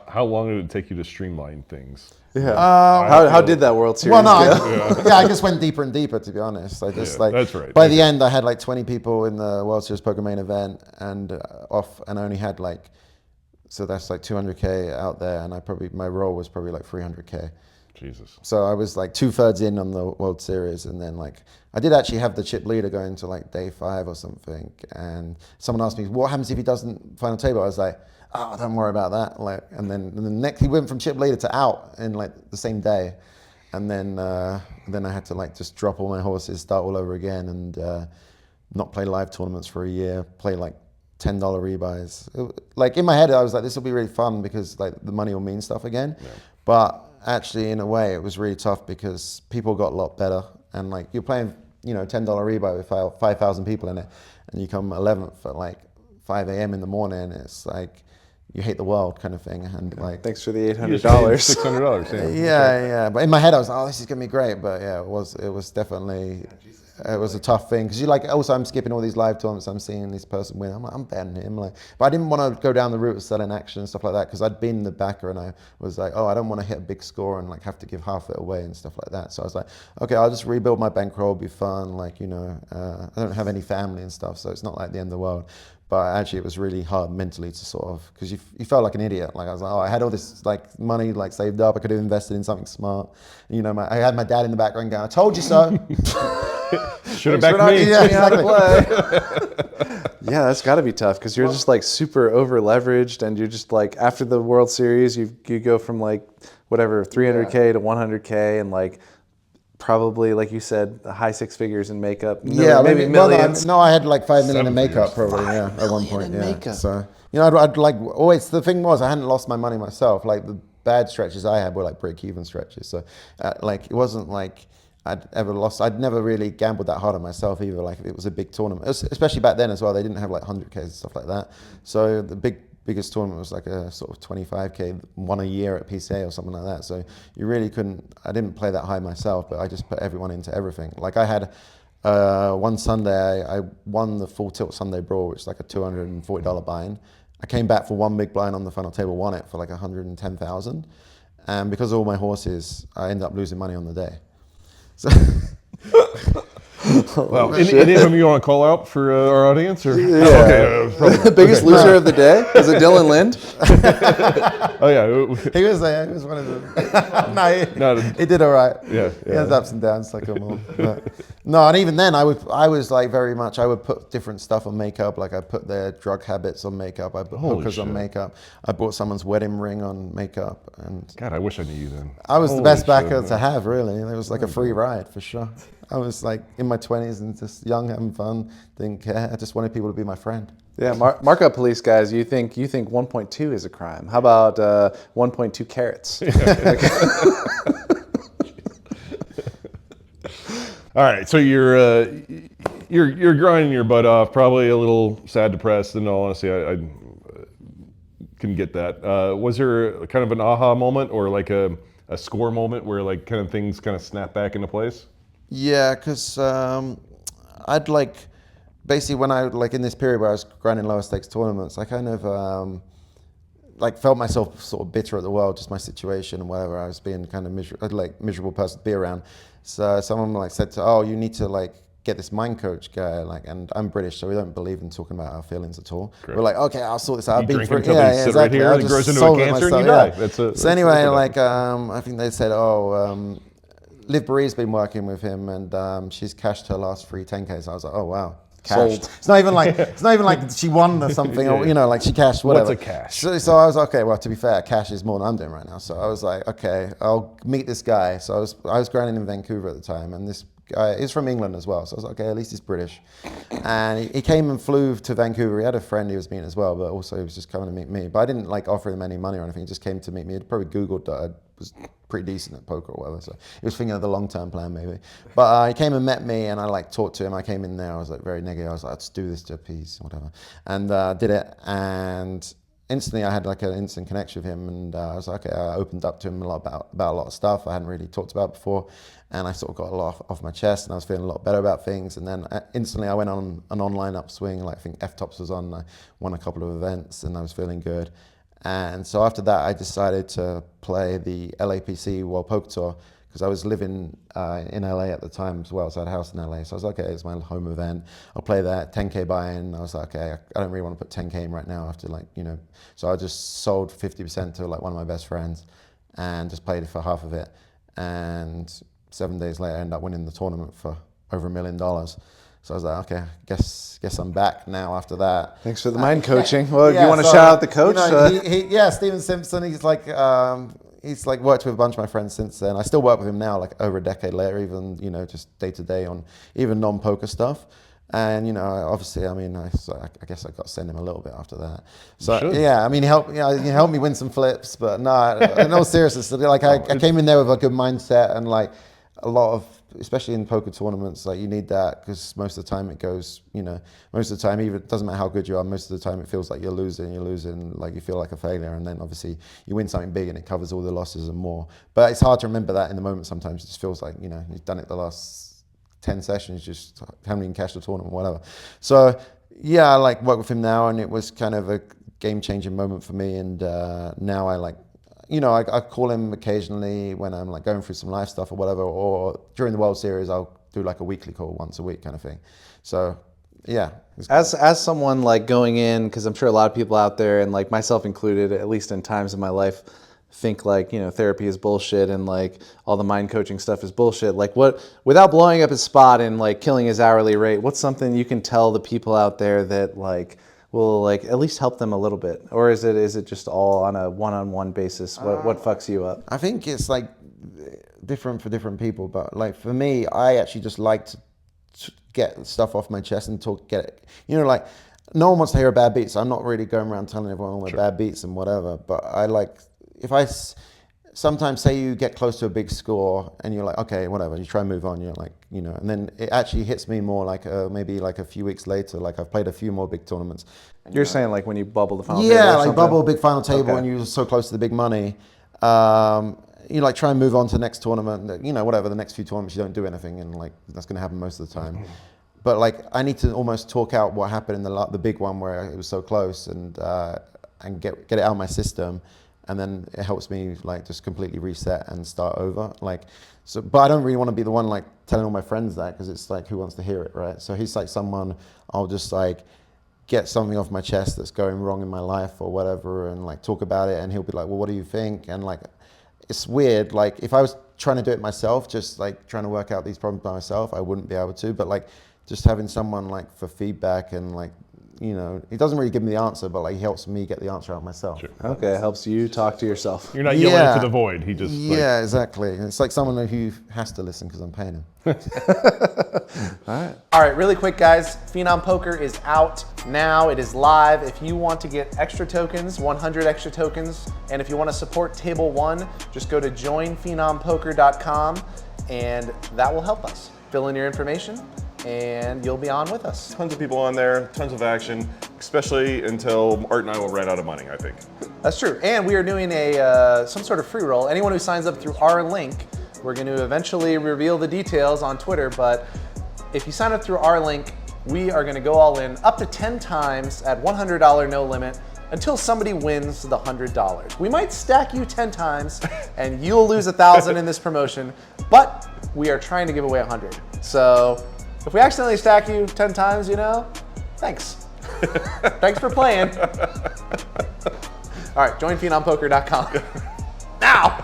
How long did it take you to streamline things? Yeah. How did that World Series well, no, go? I just went deeper and deeper, to be honest. I just that's right. By the end, I had like 20 people in the World Series Poker main event, and I only had like, so that's like 200K out there, and my roll was probably like 300K. Jesus. So I was like 2/3 in on the World Series, and then like I did actually have the chip leader going to like day 5 or something, and someone asked me, what happens if he doesn't final table? I was like, oh, don't worry about that. Like, and then the next, he went from chip leader to out in like the same day, and then I had to like just drop all my horses, start all over again, and not play live tournaments for a year, play like $10 rebuys. Like in my head, I was like, this will be really fun because like the money will mean stuff again. Yeah. But actually, in a way, it was really tough because people got a lot better, and like you're playing, you know, $10 rebuy with 5,000 people in it, and you come 11th at like 5 a.m. in the morning. It's like you hate the world kind of thing, and like thanks for the $800. $600. Yeah. But in my head, I was like, oh, this is gonna be great. But yeah, it was definitely. It was a tough thing because you like also I'm skipping all these live tournaments. I'm seeing this person win. I'm like, I'm betting him. Like, but I didn't want to go down the route of selling action and stuff like that because I'd been the backer and I was like, oh, I don't want to hit a big score and like have to give half it away and stuff like that. So I was like, okay, I'll just rebuild my bankroll. It'll be fun. Like, you know, I don't have any family and stuff, so it's not like the end of the world. But actually, it was really hard mentally to sort of, because you felt like an idiot. Like I was like, oh, I had all this like money like saved up. I could have invested in something smart. And, you know, I had my dad in the background going, I told you so. Should have backed me. Yeah, exactly. Yeah, that's got to be tough because you're just like super over leveraged, and you're just like after the World Series, you go from like whatever 300K to 100K, and like probably like you said, the high 6 figures in makeup. Maybe millions. No, I had like 5 million in makeup probably. Yeah, at one point. Yeah. Makeup. So you know, I'd like always. The thing was, I hadn't lost my money myself. Like the bad stretches I had were like break-even stretches. So like it wasn't like I'd ever lost. I'd never really gambled that hard on myself either. Like if it was a big tournament, especially back then as well. They didn't have like 100Ks and stuff like that. So the biggest tournament was like a sort of 25K, one a year at PCA or something like that. So you really couldn't. I didn't play that high myself, but I just put everyone into everything. Like I had one Sunday, I won the full tilt Sunday brawl, which is like a $240 buy-in. I came back for one big blind on the final table, won it for like 110,000, and because of all my horses, I ended up losing money on the day. So Well, any of them you want to call out for our audience? Or? Yeah. Oh, okay, the biggest loser of the day? Is it Dylan Lind? Oh, yeah. He was one of them. He did all right. Yeah. He has ups and downs like them all. No, and even then, I was like very much, I would put different stuff on makeup. Like I put their drug habits on makeup. I put hookers on makeup. I bought someone's wedding ring on makeup. And God, I wish I knew you then. I was the best backer to have, really. It was like a free ride for sure. I was like in my 20s and just young, having fun, didn't care. I just wanted people to be my friend. Yeah, markup police guys, you think 1.2 is a crime. How about 1.2 carats? All right, so you're grinding your butt off, probably a little sad, depressed. In all honesty, I can get that. Was there kind of an aha moment or like a score moment where like kind of things kind of snap back into place? Yeah, because I'd like, basically when I, like in this period where I was grinding lower stakes tournaments, I kind of like felt myself sort of bitter at the world, just my situation and whatever. I was being kind of miserable person to be around. So someone like said to, oh, you need to like get this mind coach guy, like, and I'm British, so we don't believe in talking about our feelings at all. Correct. We're like, okay, I'll sort this out. I've been through, yeah, exactly. Right here, and it grows into a cancer and you die. So anyway, like, I think they said, oh, Liv Barree's been working with him, and she's cashed her last free 10Ks. I was like, oh wow, cashed. It's not even like she won or something, or you know, like she cashed whatever. What's a cash? So I was okay. Well, to be fair, cash is more than I'm doing right now. So I was like, okay, I'll meet this guy. So I was grinding in Vancouver at the time, and this guy is from England as well. So I was like, okay, at least he's British. And he came and flew to Vancouver. He had a friend he was meeting as well, but also he was just coming to meet me. But I didn't like offer him any money or anything. He just came to meet me. He'd probably Googled that I was pretty decent at poker or whatever. So he was thinking of the long-term plan maybe. But he came and met me, and I like talked to him. I came in there. I was like very negative. I was like, let's do this to appease whatever, and did it. And instantly I had like an instant connection with him, and I was like, okay, I opened up to him a lot about a lot of stuff I hadn't really talked about before, and I sort of got a lot off my chest, and I was feeling a lot better about things. And then instantly I went on an online upswing. Like I think F-Tops was on, I won a couple of events, and I was feeling good. And so after that I decided to play the LAPC World Poker Tour, because I was living in LA at the time as well, so I had a house in LA. So I was like, okay, it's my home event. I'll play that, 10K buy-in. I was like, okay, I don't really want to put 10K in right now after like, you know. So I just sold 50% to like one of my best friends and just played it for half of it. And 7 days later I ended up winning the tournament for over $1 million. So I was like, okay, guess I'm back now after that. Thanks for the mind coaching. Well, do you want to shout out the coach? You know, Steven Simpson, he's like worked with a bunch of my friends since then. I still work with him now, like over a decade later, even, you know, just day to day on even non-poker stuff. And, you know, obviously, I mean, I guess I got to send him a little bit after that. So, yeah, I mean, he helped me win some flips, but no, in all seriousness, like I came in there with a good mindset, and like a lot of, especially in poker tournaments, like you need that, because most of the time it goes, you know, most of the time, even it doesn't matter how good you are, most of the time it feels like you're losing, like you feel like a failure, and then obviously you win something big and it covers all the losses and more. But it's hard to remember that in the moment sometimes. It just feels like, you know, you've done it the last 10 sessions, just haven't even cashed the tournament, whatever. So yeah, I like work with him now, and it was kind of a game-changing moment for me, and now I like, you know, I call him occasionally when I'm like going through some life stuff or whatever, or during the World Series, I'll do like a weekly call once a week kind of thing. So, yeah. As someone like going in, because I'm sure a lot of people out there, and like myself included, at least in times in my life, think like, you know, therapy is bullshit and like all the mind coaching stuff is bullshit. Like what, without blowing up his spot and like killing his hourly rate, what's something you can tell the people out there that like will like at least help them a little bit? Or is it just all on a one-on-one basis? What fucks you up? I think it's like different for different people, but like for me, I actually just like to get stuff off my chest and get it. You know, like no one wants to hear a bad beat, so I'm not really going around telling everyone all my bad beats and whatever. But I like, if I sometimes say you get close to a big score and you're like, okay, whatever, you try and move on, you're like, you know, and then it actually hits me more like maybe like a few weeks later, like I've played a few more big tournaments. And, you're saying like when you bubble the final table? Yeah, like bubble a big final table and you're so close to the big money. You like try and move on to the next tournament, you know, whatever, the next few tournaments you don't do anything, and like that's going to happen most of the time. But like I need to almost talk out what happened in the big one where it was so close, and get it out of my system. And then it helps me like just completely reset and start over. Like, so, but I don't really want to be the one like telling all my friends that, because it's like, who wants to hear it, right? So he's like someone I'll just like get something off my chest that's going wrong in my life or whatever, and like talk about it, and he'll be like, well, what do you think? And like, it's weird. Like if I was trying to do it myself, just like trying to work out these problems by myself, I wouldn't be able to. But like just having someone like for feedback and like, you know, he doesn't really give me the answer, but like he helps me get the answer out myself. Sure. Okay, it helps you talk to yourself. You're not yelling into the void. He just yeah, exactly. It's like someone who has to listen because I'm paying him. All right, really quick, guys. Phenom Poker is out now. It is live. If you want to get extra tokens, 100 extra tokens, and if you want to support Table 1, just go to joinphenompoker.com, and that will help us. fill in your information, and you'll be on with us. Tons of people on there, tons of action, especially until Art and I will run out of money, I think. That's true. And we are doing a some sort of free roll. Anyone who signs up through our link, we're going to eventually reveal the details on Twitter, but if you sign up through our link, we are going to go all in up to 10 times at $100 no limit until somebody wins the $100. We might stack you 10 times and you'll lose 1,000 in this promotion, but we are trying to give away 100. So if we accidentally stack you 10 times, you know, thanks. Thanks for playing. All right, join PhenonPoker.com. Now!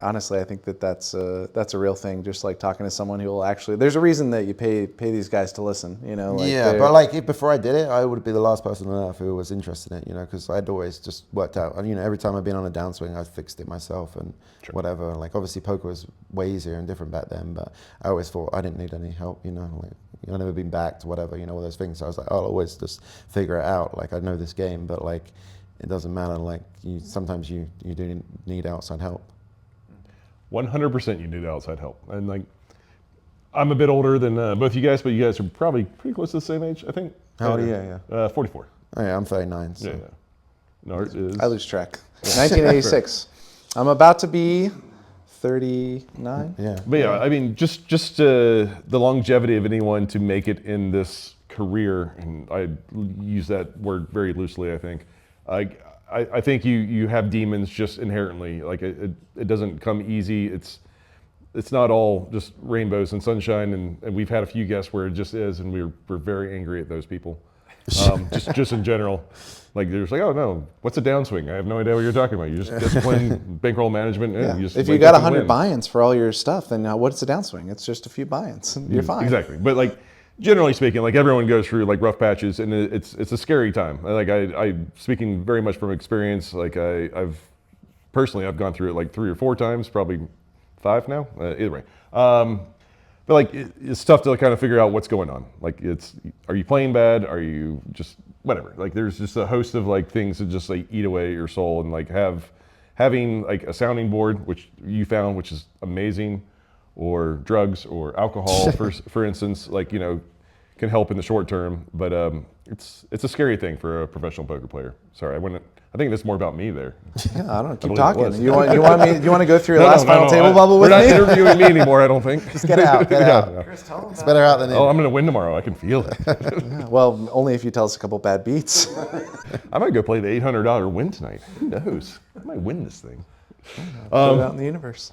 Honestly, I think that's a real thing. Just like talking to someone who will actually. There's a reason that you pay these guys to listen. You know. Like yeah, but like before I did it, I would be the last person on earth who was interested in it. You know, because I'd always just worked out. And you know, every time I've been on a downswing, I fixed it myself and whatever. Like obviously, poker was way easier and different back then. But I always thought I didn't need any help. You know, like I've never been backed, whatever. You know, all those things. So I was like, I'll always just figure it out. Like I know this game, but like it doesn't matter. Like sometimes you do need outside help. 100% you need outside help. And like, I'm a bit older than both you guys, but you guys are probably pretty close to the same age, I think. How old are you? Yeah. 44. Oh yeah, I'm 39. So. Yeah. Nart is. I lose track. 1986. I'm about to be 39. Yeah. But yeah, I mean, just the longevity of anyone to make it in this career, and I use that word very loosely, I think. I think you have demons just inherently. Like it doesn't come easy. It's not all just rainbows and sunshine. And we've had a few guests where it just is, and we're very angry at those people. Just in general, like they're just like, oh no, what's a downswing? I have no idea what you're talking about. You just discipline, bankroll management. Yeah. You just if you got 100 buy-ins for all your stuff, then what's a downswing? It's just a few buy-ins. You're fine. Exactly. But like, generally speaking, like everyone goes through like rough patches, and it's a scary time. Like I speaking very much from experience. Like I've gone through it like 3 or 4 times, probably 5 now. Either way, but like it's tough to kind of figure out what's going on. Like are you playing bad? Are you just whatever? Like there's just a host of like things that just like eat away at your soul, and like having like a sounding board, which you found, which is amazing. Or drugs or alcohol, for instance, like, you know, can help in the short term, but it's a scary thing for a professional poker player. Sorry, I think that's more about me there. Yeah, I don't know. Keep talking. You want to go through your last final table bubble with me? me? We're not interviewing me anymore, I don't think. Just get out. Chris, it's better out than in. Oh, I'm going to win tomorrow. I can feel it. Yeah, well, only if you tell us a couple bad beats. I might go play the $800 win tonight. Who knows? I might win this thing. Put it out in the universe.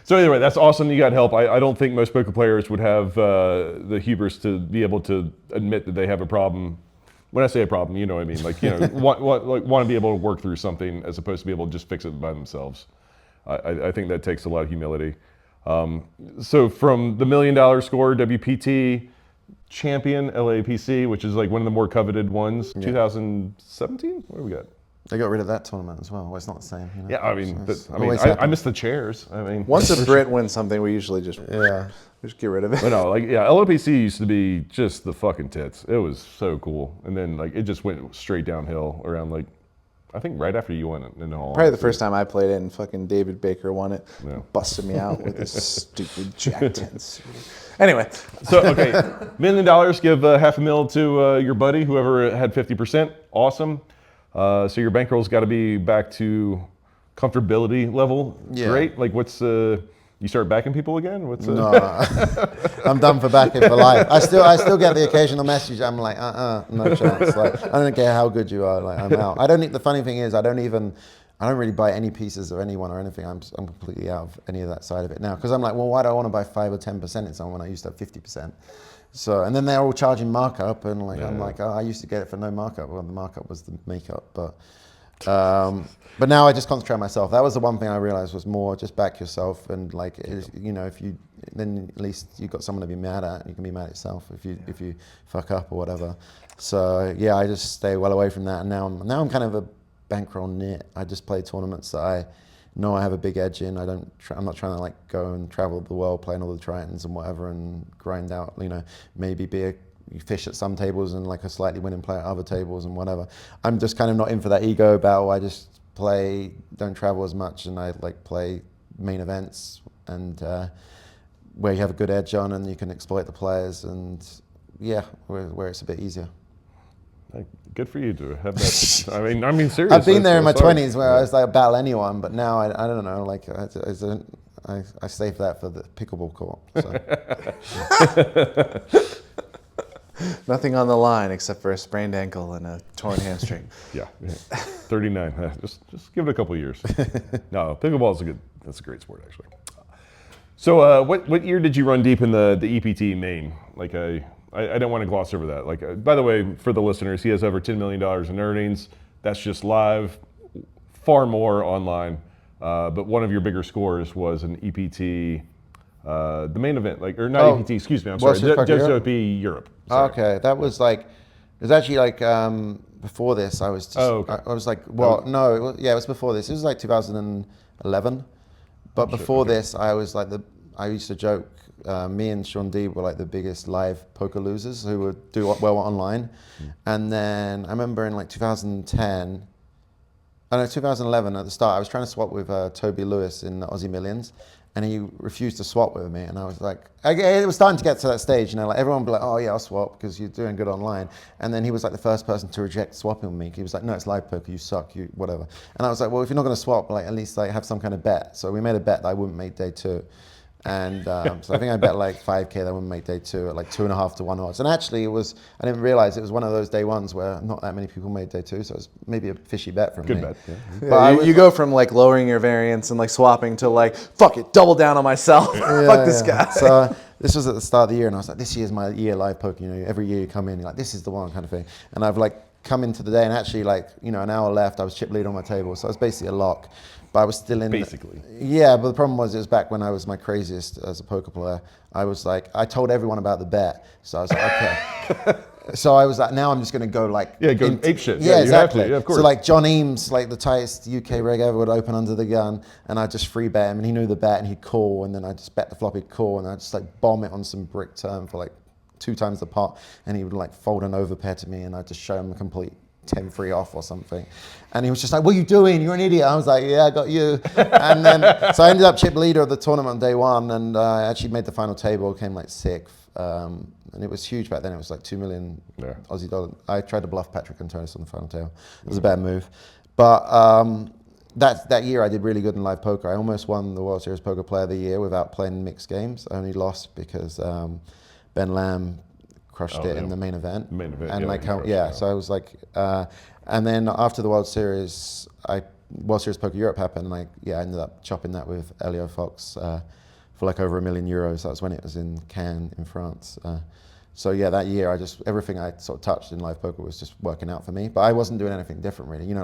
So anyway, that's awesome. You got help. I don't think most poker players would have the hubris to be able to admit that they have a problem. When I say a problem, you know what I mean. Like, you know, want to be able to work through something as opposed to be able to just fix it by themselves. I think that takes a lot of humility. So from the $1 million score, WPT champion, LAPC, which is like one of the more coveted ones, 2017. What do we got? They got rid of that tournament as well. Well, it's not the same. You know? Yeah, I mean, So I miss the chairs. I mean, once a Brit wins something, we usually just get rid of it. But no, like LAPC used to be just the fucking tits. It was so cool, and then like it just went straight downhill around like I think right after you won it in the hall. Probably the first time I played it, and fucking David Baker won it. Yeah. Busted me out with his stupid Jack 10s. Anyway, so okay, $1 million. Give $500,000 to your buddy, whoever had 50%. Awesome. So your bankroll's got to be back to comfortability level. Yeah. Great. Like what's you start backing people again? What's No, I'm done for backing for life. I still get the occasional message. I'm like, no chance. Like I don't care how good you are. Like I'm out. I don't. The funny thing is, I don't really buy any pieces of anyone or anything. I'm completely out of any of that side of it now because I'm like, well, why do I want to buy 5 or 10% in someone when I used to have 50%? So, and then they're all charging markup, and like I'm like, oh, I used to get it for no markup. Well, the markup was the makeup, but now I just concentrate on myself. That was the one thing I realized was more just back yourself, and like, you know, then at least you've got someone to be mad at. You can be mad at yourself if you fuck up or whatever. So yeah, I just stay well away from that. And now I'm kind of a bankroll nit. I just play tournaments that I know I have a big edge in. I'm not trying to like go and travel the world playing all the Tritons and whatever and grind out, you know, maybe you fish at some tables and like a slightly winning player at other tables and whatever. I'm just kind of not in for that ego battle. I just don't travel as much, and I like play main events and where you have a good edge on and you can exploit the players, and yeah, where it's a bit easier. Good for you to have that. I mean, seriously. I've been there in my 20s where I was like battle anyone, but now I don't know. Like I save that for the pickleball court. So. Nothing on the line except for a sprained ankle and a torn hamstring. Yeah, 39. Just give it a couple years. No, pickleball is that's a great sport actually. So what year did you run deep in the EPT main? Like I don't want to gloss over that. Like by the way, for the listeners, he has over $10 million in earnings. That's just live, far more online. But one of your bigger scores was an EPT, the main event, or not EPT, excuse me, I'm sorry, WSOP Europe. Sorry. Okay, that was it was actually like before this. I was just, I was like, well, no, it was before this. It was like 2011. But before this, I was like I used to joke, me and Sean D were like the biggest live poker losers who would do well online. And then I remember in like 2010, 2011 at the start, I was trying to swap with Toby Lewis in the Aussie Millions, and he refused to swap with me. And I was like, it was starting to get to that stage, like everyone would be like, oh yeah, I'll swap because you're doing good online. And then he was like the first person to reject swapping with me. He was like, no, it's live poker, you suck, you whatever. And I was like, well, if you're not going to swap, like at least like have some kind of bet. So we made a bet that I wouldn't make day 2. And so I think I bet like 5K that I wouldn't make day 2 at like 2.5 to 1 odds. And actually I didn't realize it was one of those day ones where not that many people made day 2. So it was maybe a fishy bet from me. Good bet, yeah. But you go from like lowering your variance and like swapping to like, fuck it, double down on myself. Fuck this guy. So this was at the start of the year, and I was like, this year's my year live poker. Every year you come in, you're like, this is the one kind of thing. And I've like come into the day, and actually like, an hour left, I was chip lead on my table. So I was basically a lock. But I was still in. Basically. Yeah, but the problem was it was back when I was my craziest as a poker player. I was like, I told everyone about the bet. So I was like, okay. So I was like, now I'm just going to go like. Yeah, go ape shit. Yeah, exactly. You have to. Yeah, of course. So like John Eames, like the tightest UK reg ever, would open under the gun, and I just free bet him, and he knew the bet, and he'd call, and then I just bet the flop, he'd call, and I just like bomb it on some brick turn for like 2 times the pot, and he would like fold an overpair to me, and I'd just show him a complete 10 free off or something. And he was just like, what are you doing? You're an idiot. I was like, yeah, I got you. And then, so I ended up chip leader of the tournament on day 1, and I actually made the final table, came like 6th. And it was huge back then. It was like 2 million Aussie dollars. I tried to bluff Patrick Antonis on the final table. It was a bad move. But that year I did really good in live poker. I almost won the World Series Poker Player of the Year without playing mixed games. I only lost because Ben Lamb crushed it in the main event. And so I was like, and then after the World Series, World Series Poker Europe happened, and I ended up chopping that with Elio Fox for like over €1 million. That was when it was in Cannes in France. So yeah, that year everything I sort of touched in live poker was just working out for me. But I wasn't doing anything different really. You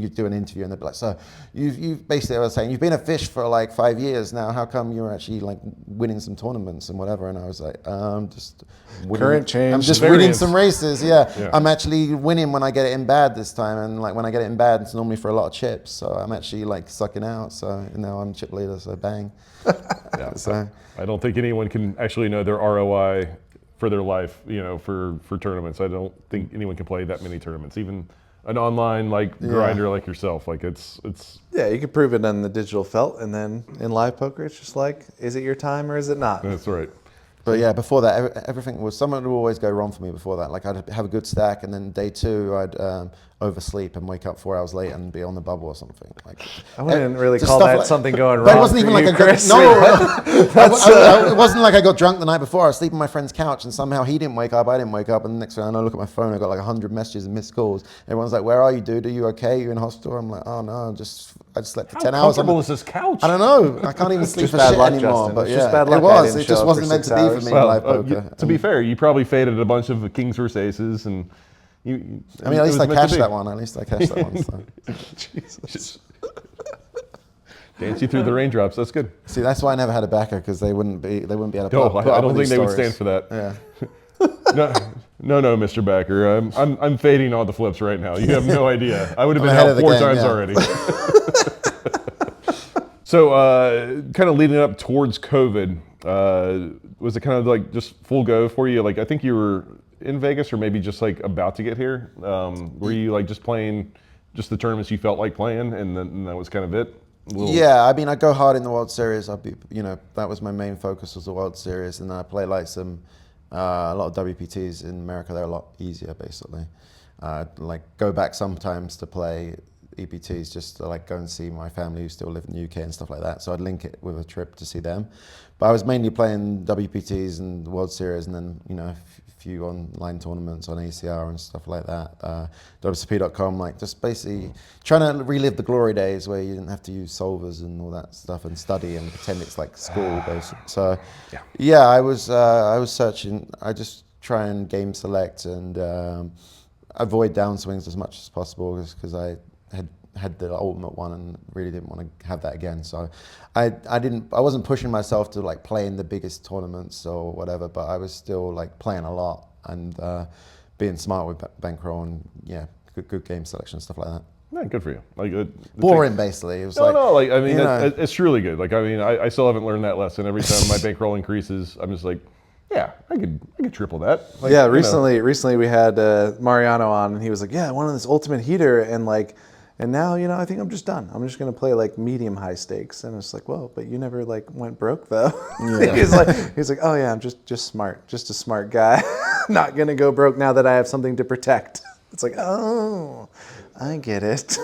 do an interview and they'd be like, so you've basically, I was saying, you've been a fish for like 5 years now. How come you're actually like winning some tournaments and whatever? And I was like, just current change. I'm just winning some races. Yeah. I'm actually winning when I get it in bad this time. And like when I get it in bad, it's normally for a lot of chips. So I'm actually like sucking out. So now I'm chip leader. So bang. So I don't think anyone can actually know their ROI for their life, for tournaments. I don't think anyone can play that many tournaments, even an online grinder like yourself. Like it's. Yeah, you can prove it on the digital felt, and then in live poker, it's just like, is it your time or is it not? That's right. But yeah, before that, everything was, something would always go wrong for me before that. Like I'd have a good stack, and then day 2, I'd oversleep and wake up 4 hours late and be on the bubble or something. Like I wouldn't really call that something going wrong. But it wasn't even like it wasn't like I got drunk the night before. I was sleeping on my friend's couch, and somehow he didn't wake up, I didn't wake up, and the next thing I know, I look at my phone, I got like 100 messages and missed calls. Everyone's like, "Where are you, dude? Are you okay? You in hospital?" I'm like, "Oh no, I just slept for 10 hours." How comfortable is this couch? I don't know. I can't even sleep for bad shit luck, anymore. Justin. But It's yeah, just bad luck it I was. didn't It show just up wasn't for meant 6 to be for hours. me in live poker. To be fair, you probably faded a bunch of Kings versus Aces, and I mean, at least I cashed that one. At least I cashed that one. So. Jesus. Dance you through the raindrops. That's good. See, that's why I never had a backer, because they wouldn't be able to No, put I up don't with think these they would stories. stand for that. Yeah. No, Mr. Backer. I'm fading all the flips right now. You have no idea. I would have been ahead out of the 4 game, times yeah. already. So, kind of leading up towards COVID, was it kind of like just full go for you? Like, I think you were in Vegas, or maybe just like about to get here. Were you like just playing just the tournaments you felt like playing, and then that was kind of it? Yeah, I mean, I go hard in the World Series. That was my main focus, was the World Series, and then I play like a lot of WPTs in America. They're a lot easier, basically. Like go back sometimes to play EPTs, just to like go and see my family who still live in the UK and stuff like that. So I'd link it with a trip to see them. But I was mainly playing WPTs and the World Series, and then a few online tournaments on ACR and stuff like that. WSOP.com, like just basically trying to relive the glory days where you didn't have to use solvers and all that stuff and study and pretend it's like school, basically. So yeah, I was searching. I just try and game select and avoid downswings as much as possible, because I had the ultimate one and really didn't want to have that again. So I wasn't pushing myself to like play in the biggest tournaments or whatever, but I was still like playing a lot and being smart with bankroll and good game selection and stuff like that. Yeah, good for you. Boring, basically. It was it's really good. Like, I mean, I still haven't learned that lesson. Every time my bankroll increases, I'm just like, yeah, I could triple that. Like, yeah, recently we had Mariano on, and he was like, yeah, I wanted this ultimate heater, and now, I think I'm just done. I'm just gonna play like medium high stakes. And it's like, well, but you never like went broke though. Yeah. he's like, oh yeah, I'm just smart, just a smart guy. Not gonna go broke now that I have something to protect. It's like, oh, I get it.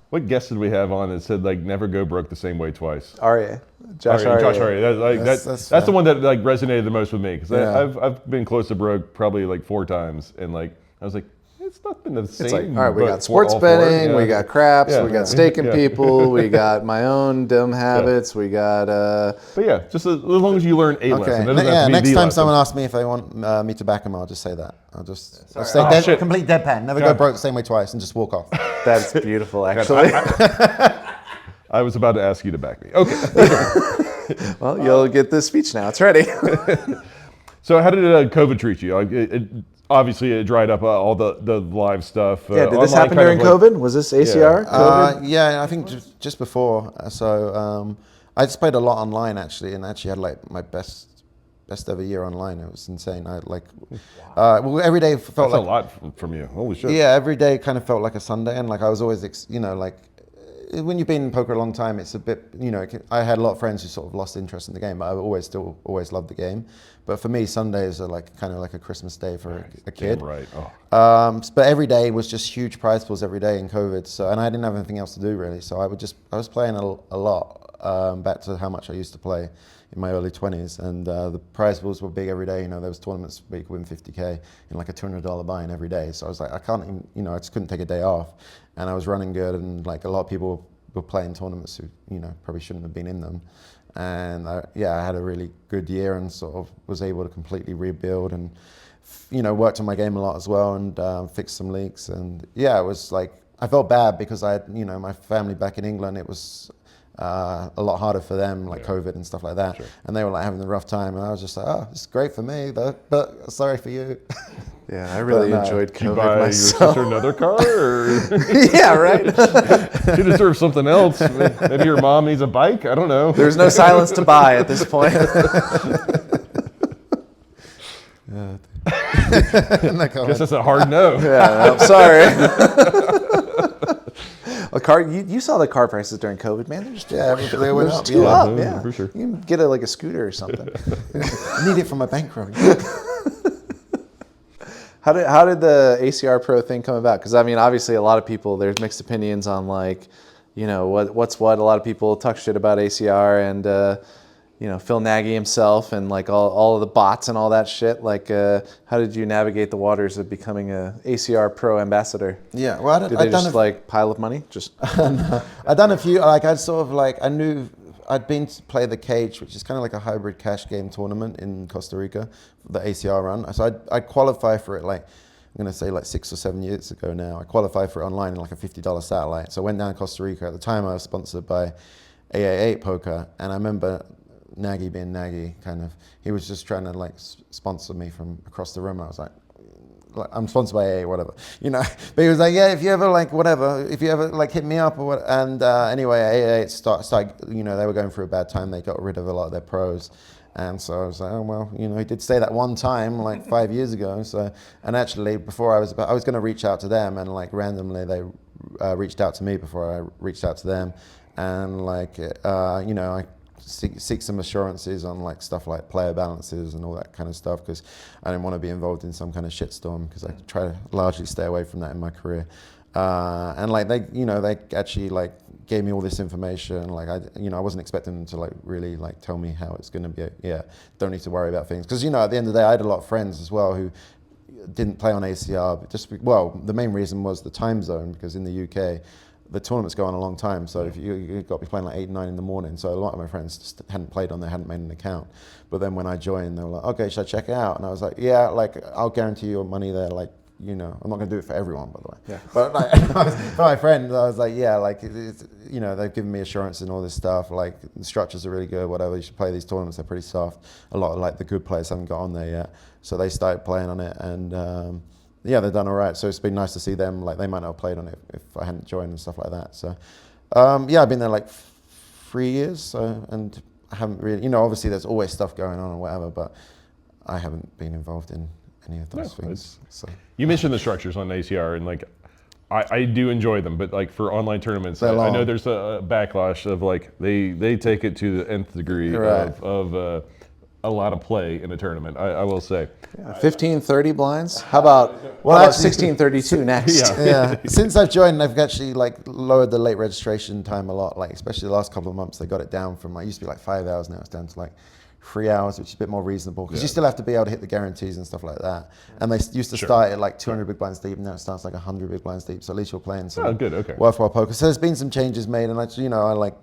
What guest did we have on that said like never go broke the same way twice? Arya. Josh Arya. That's the one that like resonated the most with me, because I've been close to broke probably like 4 times, and like I was like, it's not been the same. It's like, all right, we got sports betting, we got craps, we got staking people, we got my own dumb habits, we got. But yeah, just as long as you learn a lesson. Next time someone asks me if they want me to back them, I'll just say that. I'll say complete deadpan. Never go broke the same way twice, and just walk off. That's beautiful, actually. I was about to ask you to back me. Okay. Well, you'll get this speech now. It's ready. So how did COVID treat you? Obviously, it dried up all the live stuff. Yeah, did this happen during COVID? Was this ACR? COVID? Yeah, I think just before. So I just played a lot online, actually, and actually had like my best ever year online. It was insane. I like, every day felt That's like a lot from you. Holy shit. Yeah, every day kind of felt like a Sunday, and like I was always, like, when you've been in poker a long time, it's a bit, I had a lot of friends who sort of lost interest in the game, but I always loved the game. But for me, Sundays are like kind of like a Christmas day for a kid. Damn right. Oh. But every day was just huge prize pools every day in COVID. So, and I didn't have anything else to do really. So I was playing a lot, back to how much I used to play in my early 20s. And the prize pools were big every day. There was tournaments where you could win 50K in like a $200 buy-in every day. So I was like, I can't even, I just couldn't take a day off. And I was running good, and like a lot of people were playing tournaments who, probably shouldn't have been in them. And I had a really good year and sort of was able to completely rebuild and, worked on my game a lot as well, and fixed some leaks. And it was like, I felt bad because I had, my family back in England, it was a lot harder for them, like COVID and stuff like that. Sure. And they were like having a rough time. And I was just like, oh, it's great for me, but sorry for you. Yeah, I really enjoyed COVID. Did you buy myself. your sister another car? Or? Yeah, right. She deserves something else. Maybe your mom needs a bike. I don't know. There's no silence to buy at this point. Guess that's a hard no. Yeah, I'm sorry. A car. You saw the car prices during COVID, man. They're just they went up. Yeah, for sure. You can get a scooter or something. I need it for my bankroll. How did the ACR Pro thing come about? Because I mean, obviously, a lot of people, there's mixed opinions on like, what's what. A lot of people talk shit about ACR and Phil Nagy himself and like all of the bots and all that shit. Like, how did you navigate the waters of becoming a ACR Pro ambassador? Yeah, well, did they just like pile of money? Just I'd done a few. Like I knew. I'd been to play the Cage, which is kind of like a hybrid cash game tournament in Costa Rica, the ACR run. So I'd qualify for it like, I'm going to say like 6 or 7 years ago now. I qualified for it online in like a $50 satellite. So I went down to Costa Rica. At the time I was sponsored by AA8 Poker. And I remember Nagy being Nagy, kind of, he was just trying to like sponsor me from across the room. I was like, I'm sponsored by AA, whatever, But he was like, yeah, if you ever like whatever, if you ever like hit me up or what. And anyway, AA started, they were going through a bad time. They got rid of a lot of their pros. And so I was like, oh, well, he did say that one time, like 5 years ago. So, and actually before I was going to reach out to them, and like randomly they reached out to me before I reached out to them. and like you know, I seek some assurances on like stuff like player balances and all that kind of stuff, because I didn't want to be involved in some kind of shitstorm, because I try to largely stay away from that in my career. And like they, you know, they actually like gave me all this information. Like I wasn't expecting them to like really like tell me how it's going to be. Yeah, don't need to worry about things, because you know, at the end of the day, I had a lot of friends as well who didn't play on ACR, but just well, the main reason was the time zone, because in the UK, the tournaments go on a long time. So if you've got to be playing like 8, 9 in the morning. So a lot of my friends just hadn't played on there, hadn't made an account. But then when I joined, they were like, okay, should I check it out? And I was like, yeah, like I'll guarantee your money there. Like, you know, I'm not going to do it for everyone, by the way. Yeah. But like, for my friends, I was like, yeah, like, you know, they've given me assurance and all this stuff. Like, the structures are really good, whatever. You should play these tournaments. They're pretty soft. A lot of like the good players haven't got on there yet. So they started playing on it, and yeah, they've done all right. So it's been nice to see them. Like, they might not have played on it if I hadn't joined and stuff like that. So yeah, I've been there like 3 years. So, and I haven't really, you know, obviously there's always stuff going on or whatever, but I haven't been involved in any of those things. So you mentioned the structures on ACR, and like I do enjoy them, but like for online tournaments, I know there's a backlash of like they take it to the nth degree of a lot of play in a tournament. I will say. Yeah, 15-30 blinds. How about 16-32 next? Yeah. Since I've joined, I've actually like lowered the late registration time a lot. Like especially the last couple of months, they got it down from like used to be like 5 hours, now it's down to like 3 hours, which is a bit more reasonable, because you still have to be able to hit the guarantees and stuff like that. And they used to start at like 200 big blinds deep, and now it starts like 100 big blinds deep. So at least you're playing some worthwhile poker. So there's been some changes made, and I like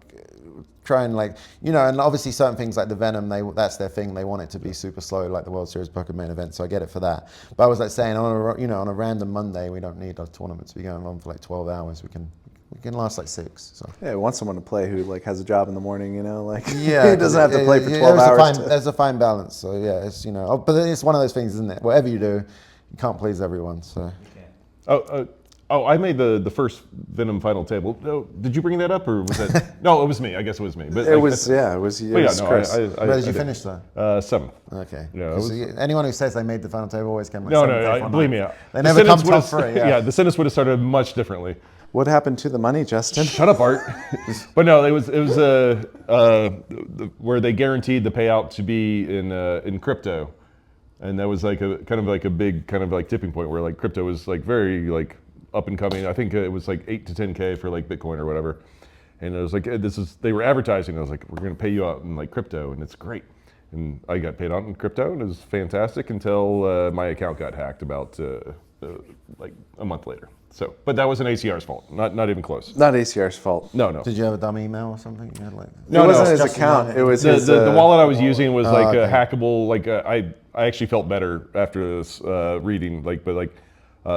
try and like, you know, and obviously certain things like the Venom, that's their thing. They want it to be super slow, like the World Series Poker main event. So I get it for that. But I was like saying, on a random Monday, we don't need our tournament to be going on for like 12 hours. We can last like 6. So yeah, I want someone to play who like has a job in the morning, you know, like yeah, he doesn't have to play for 12 hours. There's a fine balance. So yeah, it's, you know, but it's one of those things, isn't it? Whatever you do, you can't please everyone. So. Oh, I made the first Venom final table. Oh, did you bring that up, or was that? No, it was me. I guess it was me. But it was Chris. Where did you finish though? 7th. Okay. Yeah, anyone who says they made the final table always came like No, believe me. They never come top 3. Yeah, the sentence would have started much differently. What happened to the money, Justin? Shut up, Art. But no, it was where they guaranteed the payout to be in crypto, and that was like a kind of like a big kind of like tipping point where like crypto was like very like up and coming. I think it was like 8 to 10K for like Bitcoin or whatever, and it was like they were advertising. I was like, we're going to pay you out in like crypto, and it's great. And I got paid out in crypto, and it was fantastic until my account got hacked about like a month later. So, but that wasn't ACR's fault. Not even close. Not ACR's fault. No. Did you have a dumb email or something? You had like, no, it wasn't his account. It was the wallet I was using was like a hackable. Like I actually felt better after this reading.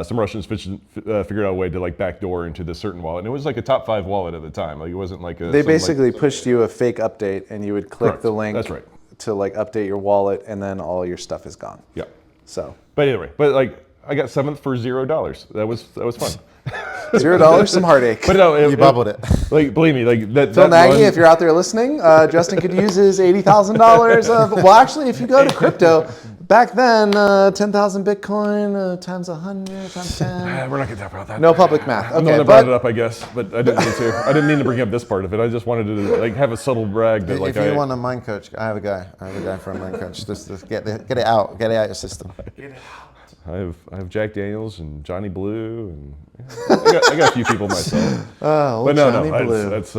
Some Russians figured out a way to like backdoor into this certain wallet, and it was like a top 5 wallet at the time. Like it wasn't like a. They basically pushed you a fake update, and you would click the link. That's right. To like update your wallet, and then all your stuff is gone. Yeah. So. But anyway, like I got 7th for $0. That was fun. $0, some heartache. But no, you bubbled it. Like believe me, like that. Phil Nagy, if you're out there listening, Justin could use his $80,000 of. Well, actually, if you go to crypto. Back then, 10,000 Bitcoin times 100 times 10. We're not going to talk about that. No public math. Okay, I brought it up, I guess, but I didn't mean to. I didn't mean to bring up this part of it. I just wanted to like have a subtle brag that like. If you want a mind coach, I have a guy for a mind coach. Just get it out your system. Get it out. I have Jack Daniels and Johnny Blue, and I got a few people myself. But no, that's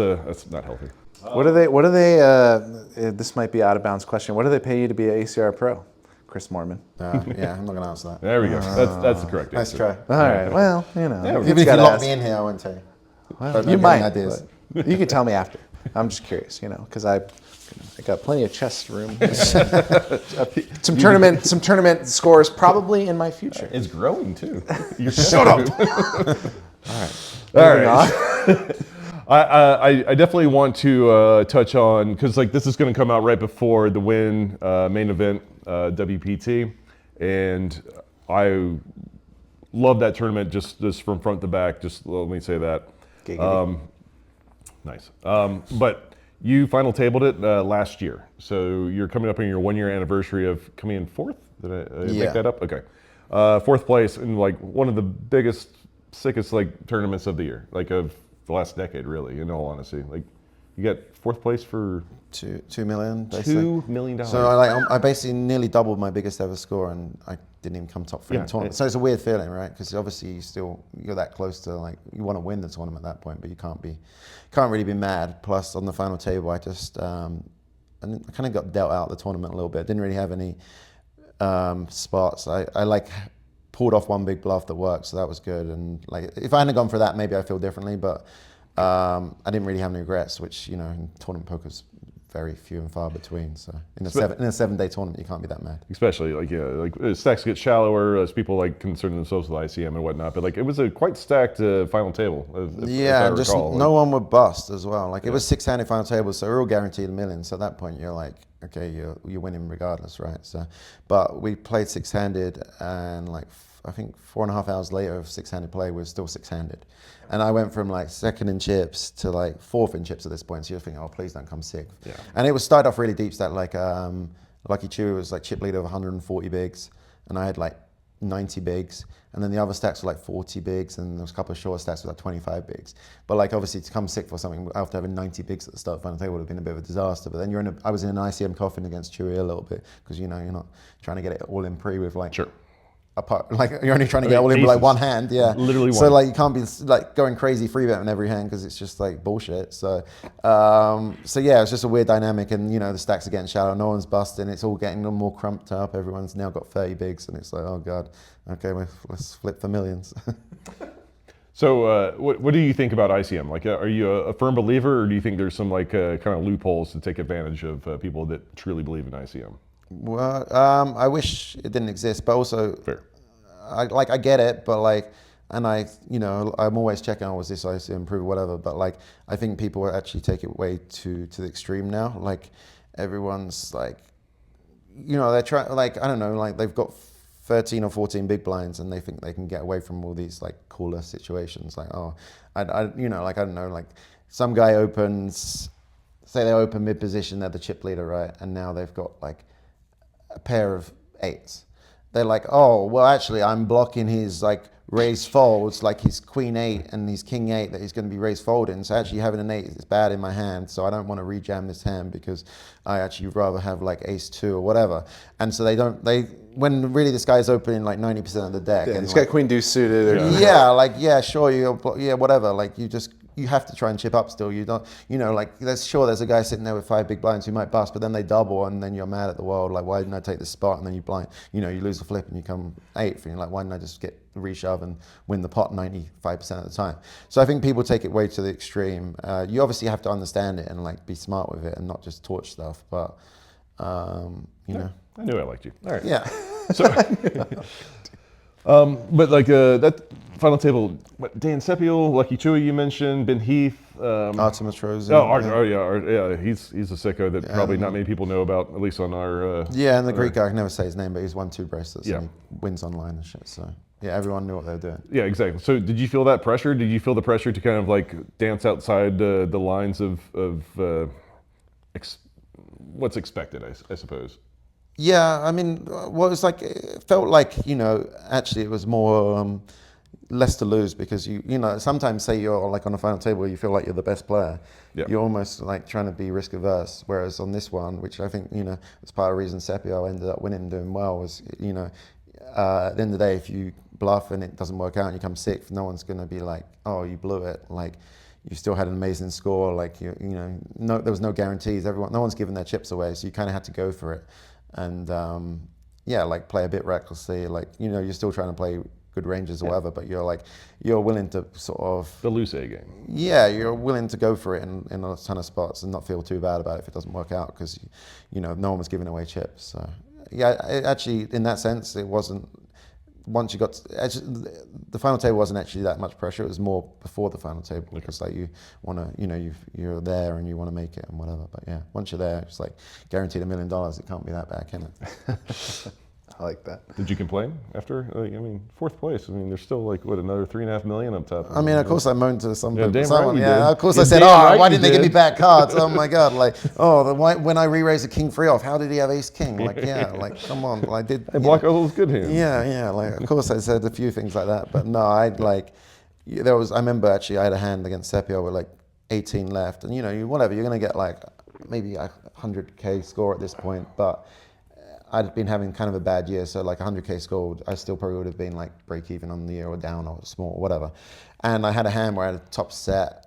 not healthy. What do they? This might be out of bounds question. What do they pay you to be an ACR Pro? Chris Moorman. Yeah, I'm not going to answer that. There we go. That's the correct answer. Nice try. All right. Well, you know. Yeah, even if you lock me in here, I won't tell you. Well, you might. You can tell me after. I'm just curious, you know, because I got plenty of chest room. Some tournament scores probably in my future. It's growing too. You shut up. All right. I definitely want to touch on, because like this is going to come out right before the Wynn main event, WPT, and I love that tournament just from front to back. Just let me say that. Nice. But you final tabled it last year, so you're coming up on your 1-year anniversary of coming in 4th. Did I make that up? Okay, 4th place in like one of the biggest, sickest like tournaments of the year, like of the last decade, really. In all honesty, like You got fourth place for $2 million, basically. $2 million. So I basically nearly doubled my biggest ever score, and I didn't even come top 3 in the tournament. So it's a weird feeling, right? Because obviously you're that close to, like, you want to win the tournament at that point, but you can't really be mad. Plus on the final table, I just I kind of got dealt out the tournament a little bit. Didn't really have any spots. I like pulled off one big bluff that worked, so that was good. And like, if I hadn't gone for that, maybe I feel differently. But I didn't really have any regrets, which, in tournament poker's very few and far between. So in a 7-day tournament, you can't be that mad. Especially stacks get shallower as people like concern themselves with ICM and whatnot. But like, it was a quite stacked final table. And just no one would bust as well. Like, it was 6-handed final tables, so we're all guaranteed $1 million. So at that point, you're like, okay, you're winning regardless, right? So, but we played 6-handed, and like, I think 4.5 hours later of 6-handed play, we're still 6-handed. And I went from like 2nd in chips to like 4th in chips at this point. So you're thinking, oh, please don't come 6th. Yeah. And it was started off really deep stat. Like Lucky Chewy was like chip leader of 140 bigs, and I had like 90 bigs. And then the other stacks were like 40 bigs, and there was a couple of short stacks with like 25 bigs. But like, obviously to come 6th or something after having 90 bigs at the start of the final table would have been a bit of a disaster. But then I was in an ICM coffin against Chewy a little bit, because you're not trying to get it all in pre with like. Sure. Apart, like, you're only trying to get all in with like one hand, literally one. So like, you can't be like going crazy free bet on every hand, because it's just like bullshit. So yeah, it's just a weird dynamic, and the stacks are getting shallow, no one's busting, it's all getting a little more crumped up. Everyone's now got 30 bigs, and it's like, oh god, okay, let's flip for millions. So what do you think about ICM? Like, are you a firm believer, or do you think there's some like kind of loopholes to take advantage of people that truly believe in ICM? Well, I wish it didn't exist, but also fair. I get it, but like, and I'm always checking out, was this ICM improve or whatever, but like, I think people actually take it way to the extreme now. Like, everyone's like, they're trying, like, I don't know, like, they've got 13 or 14 big blinds, and they think they can get away from all these like cooler situations. Like, oh, like, I don't know, like, some guy opens, say they open mid position, they're the chip leader, right? And now they've got like a pair of 8s. They're like, oh, well, actually, I'm blocking his like raise folds, like his queen 8 and his king 8 that he's going to be raise folding. So actually having an 8 is bad in my hand, so I don't want to rejam this hand, because I actually rather have like ace 2 or whatever. And so when really this guy's opening like 90% of the deck. Yeah, and he's like, got queen deuce suited. Sure, whatever. Like, you have to try and chip up still. You don't, like, there's a guy sitting there with 5 big blinds who might bust, but then they double, and then you're mad at the world. Like, why didn't I take this spot? And then you lose the flip and you come 8th, and you're like, why didn't I just get the reshove and win the pot 95% of the time? So I think people take it way to the extreme. You obviously have to understand it and like be smart with it and not just torch stuff. But I knew I liked you. All right. Yeah. So, but like that final table, Dan Sepiol, Lucky Chewy you mentioned, Ben Heath, Artemis Trojan. He's a sicko that probably not many people know about, at least on our. And the Greek guy, I can never say his name, but he's won 2 bracelets and he wins online and shit. So yeah, everyone knew what they were doing. Yeah, exactly. So did you feel that pressure? Did you feel the pressure to kind of like dance outside the lines of what's expected, I suppose? Yeah, I mean, well, it's like, it felt like, actually it was more less to lose, because sometimes say you're like on a final table where you feel like you're the best player, you're almost like trying to be risk averse. Whereas on this one, which I think, was part of the reason Sepio ended up winning and doing well, was, at the end of the day, if you bluff and it doesn't work out and you come 6th, no one's going to be like, oh, you blew it. Like, you still had an amazing score. Like, there was no guarantees. No one's giving their chips away, so you kind of had to go for it. And like, play a bit recklessly, like, you're still trying to play good ranges or whatever, but you're willing to sort of the loose A game. Yeah, you're willing to go for it in a ton of spots and not feel too bad about it if it doesn't work out, because no one was giving away chips. So yeah, actually in that sense, it wasn't. Once you got the final table wasn't actually that much pressure. It was more before the final table, because like, you want to, you're there and you want to make it and whatever. But yeah, once you're there, it's like guaranteed $1 million. It can't be that bad, can it? I like that. Did you complain after? Like, I mean, 4th place. I mean, there's still like another $3.5 million up top. I mean, of course I moaned to someone. Right of course I said, why didn't they give me back cards? Oh my god, like, when I re-raised a king 3 off, how did he have ace king? Like, yeah, like, come on, I did. I block all those good hands. Yeah, like, of course I said a few things like that, but no, I remember actually I had a hand against Sepio where like 18 left, and whatever, you're going to get like maybe a 100K score at this point, but I'd been having kind of a bad year, so like 100K scored, I still probably would have been like break even on the year or down or small or whatever. And I had a hand where I had a top set,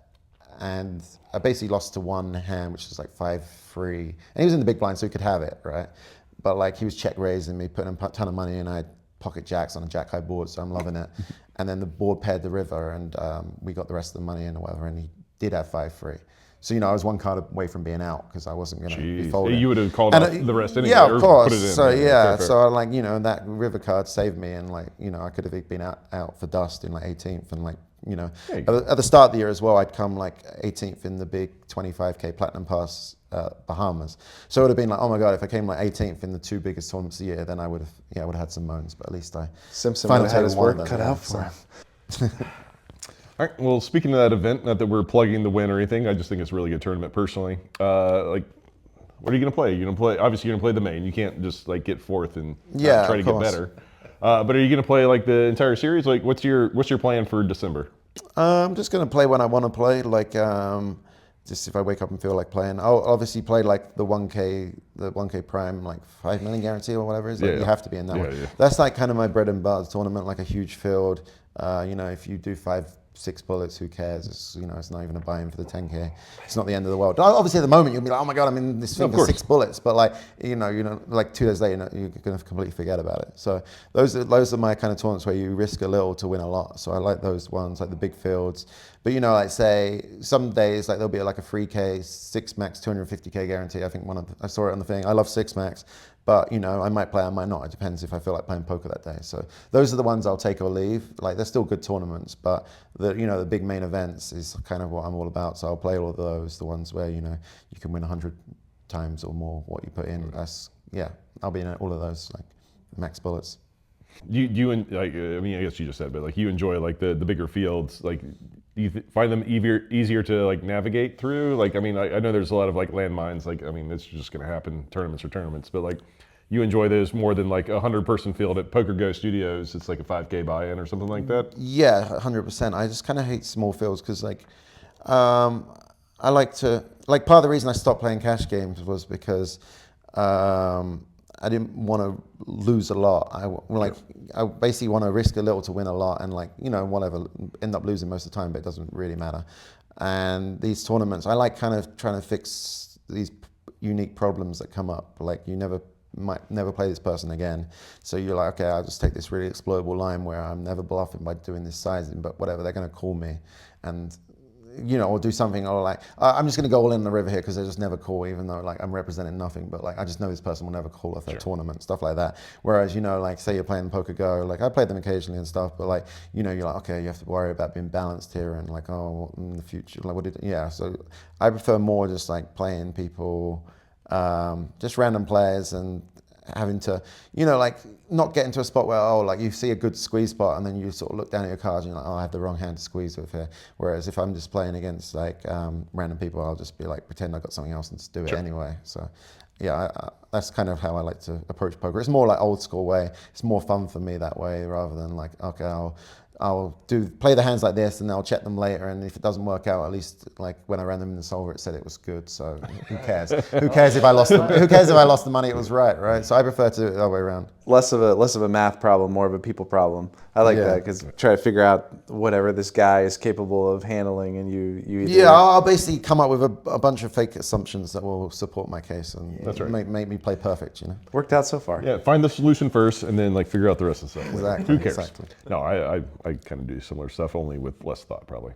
and I basically lost to one hand, which was like 5-3. And he was in the big blind, so he could have it, right? But like he was check raising me, putting a ton of money in. I had pocket jacks on a jack high board, so I'm loving it. And then the board paired the river, and we got the rest of the money in or whatever, and he did have 5-3. So, I was one card away from being out because I wasn't going to be folding. You would have called off the rest anyway. Yeah, of course. Put it in. So, fair. so like, that river card saved me, and like, I could have been out for dust in like 18th, and like, at the start of the year as well, I'd come like 18th in the big 25K Platinum Pass Bahamas. So it would have been like, oh my God, if I came like 18th in the 2 biggest tournaments a year, then I would have had some moans, but at least Simpson would have had his work cut out for him. All right. Well, speaking of that event, not that we're plugging the Wynn or anything, I just think it's a really good tournament personally. Like, what are you going to play? You're going to play. Obviously, you're going to play the main. You can't just like get fourth and try to get better. But are you going to play like the entire series? Like, what's your plan for December? I'm just going to play when I want to play. Like, just if I wake up and feel like playing. I'll obviously play like the 1K Prime, like 5 million guarantee or whatever it is. Like, you have to be in that one. Yeah. That's like kind of my bread and butter tournament, like a huge field. If you do 5-6 bullets, who cares? It's, it's not even a buy-in for the 10K. It's not the end of the world. Obviously, at the moment, you'll be like, oh my God, I'm in this thing for 6 bullets. But like, like 2 days later, you're going to completely forget about it. So those are my kind of tournaments where you risk a little to win a lot. So I like those ones, like the big fields. But like say some days, like there'll be like a 3K, 6 max, 250K guarantee. I think I saw it on the thing. I love 6 max. But, I might play, I might not. It depends if I feel like playing poker that day. So those are the ones I'll take or leave. Like, they're still good tournaments, but the big main events is kind of what I'm all about. So I'll play all of those, the ones where, you can win 100 times or more what you put in. I'll be in all of those, like max bullets. You like, I mean, I guess you just said, but like you enjoy like the bigger fields, like do you find them easier to like navigate through? Like, I mean, I know there's a lot of like landmines, like, I mean, it's just going to happen, tournaments are tournaments, but like you enjoy those more than like 100-person field at POKERGO Studios. It's like a 5K buy-in or something like that. Yeah, 100%. I just kind of hate small fields because like, I like to, like part of the reason I stopped playing cash games was because I didn't want to lose a lot. I basically want to risk a little to win a lot, and like, whatever, end up losing most of the time, but it doesn't really matter. And these tournaments, I like kind of trying to fix these unique problems that come up. Like you might never play this person again. So you're like, okay, I'll just take this really exploitable line where I'm never bluffing by doing this sizing, but whatever, they're going to call me. And or do something, or like, I'm just going to go all in the river here because they just never call, even though like I'm representing nothing, but like I just know this person will never call off their tournament, stuff like that. Whereas, like say you're playing POKERGO, like I play them occasionally and stuff, but like, you're like, okay, you have to worry about being balanced here and like, oh, in the future, like so I prefer more just like playing people, just random players and having to, like not get into a spot where, like you see a good squeeze spot and then you sort of look down at your cards and you're like, I have the wrong hand to squeeze with here. Whereas if I'm just playing against like random people, I'll just be like, pretend I've got something else and just do it anyway. So that's kind of how I like to approach poker. It's more like old school way. It's more fun for me that way rather than like, okay, I'll play the hands like this and I'll check them later, and if it doesn't work out, at least like when I ran them in the solver, it said it was good. So who cares? Who cares if I lost the money? It was right? So I prefer to do it the other way around. Less of a math problem, more of a people problem. I like that because try to figure out whatever this guy is capable of handling, and you either... Yeah, I'll basically come up with a bunch of fake assumptions that will support my case and make me play perfect. Worked out so far. Yeah, find the solution first, and then like figure out the rest of the stuff. Exactly. Who cares? Exactly. No, I kind of do similar stuff, only with less thought, probably.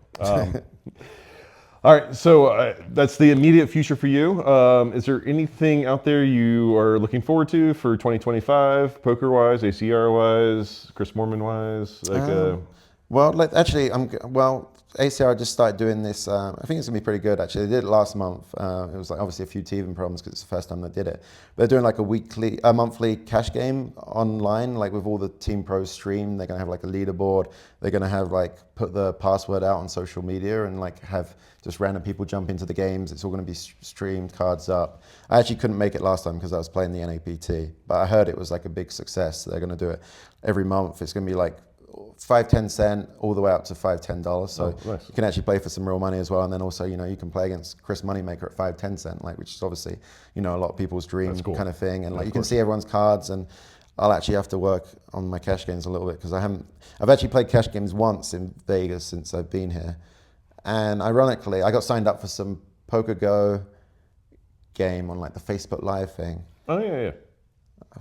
All right, so that's the immediate future for you. Is there anything out there you are looking forward to for 2025, poker-wise, ACR-wise, Chris Moorman-wise? ACR just started doing this. I think it's gonna be pretty good actually. They did it last month. It was like obviously a few teething problems because it's the first time they did it. They're doing like a monthly cash game online, like with all the Team Pro stream. They're gonna have like a leaderboard. They're gonna have like put the password out on social media and like have just random people jump into the games. It's all gonna be streamed, cards up. I actually couldn't make it last time because I was playing the LAPC, but I heard it was like a big success. So they're gonna do it every month. It's gonna be like 5-10 cent all the way up to $5-10. So nice. you can actually play for some real money as well. And then also, you can play against Chris Moneymaker at 5-10 cent, like, which is obviously, a lot of people's dream kind of thing. And like, you can see everyone's cards, and I'll actually have to work on my cash games a little bit because I've actually played cash games once in Vegas since I've been here. And ironically, I got signed up for some POKERGO game on like the Facebook Live thing. Oh, yeah.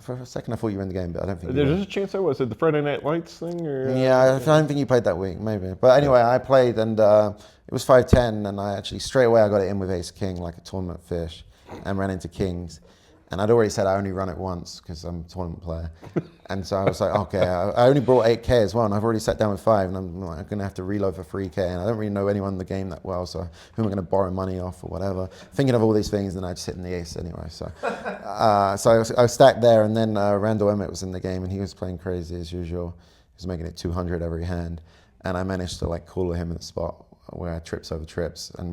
For a second, I thought you were in the game, but I don't think you There's were. a chance I was at the Friday Night Lights thing, or Yeah, I don't think you played that week, maybe. But anyway, I played, and it was 5-10, and I actually straight away I got it in with Ace King, like a tournament fish, and ran into Kings. And I'd already said I only run it once because I'm a tournament player. And so I was like, okay, I only brought 8K as well, and I've already sat down with 5, and I'm like, I'm going to have to reload for 3K, and I don't really know anyone in the game that well, so who am I going to borrow money off or whatever? Thinking of all these things, and I just hit in the ace anyway. So so I was stacked there, and then Randall Emmett was in the game, and he was playing crazy as usual. He was making it 200 every hand, and I managed to like cooler him in the spot where I trips over trips, and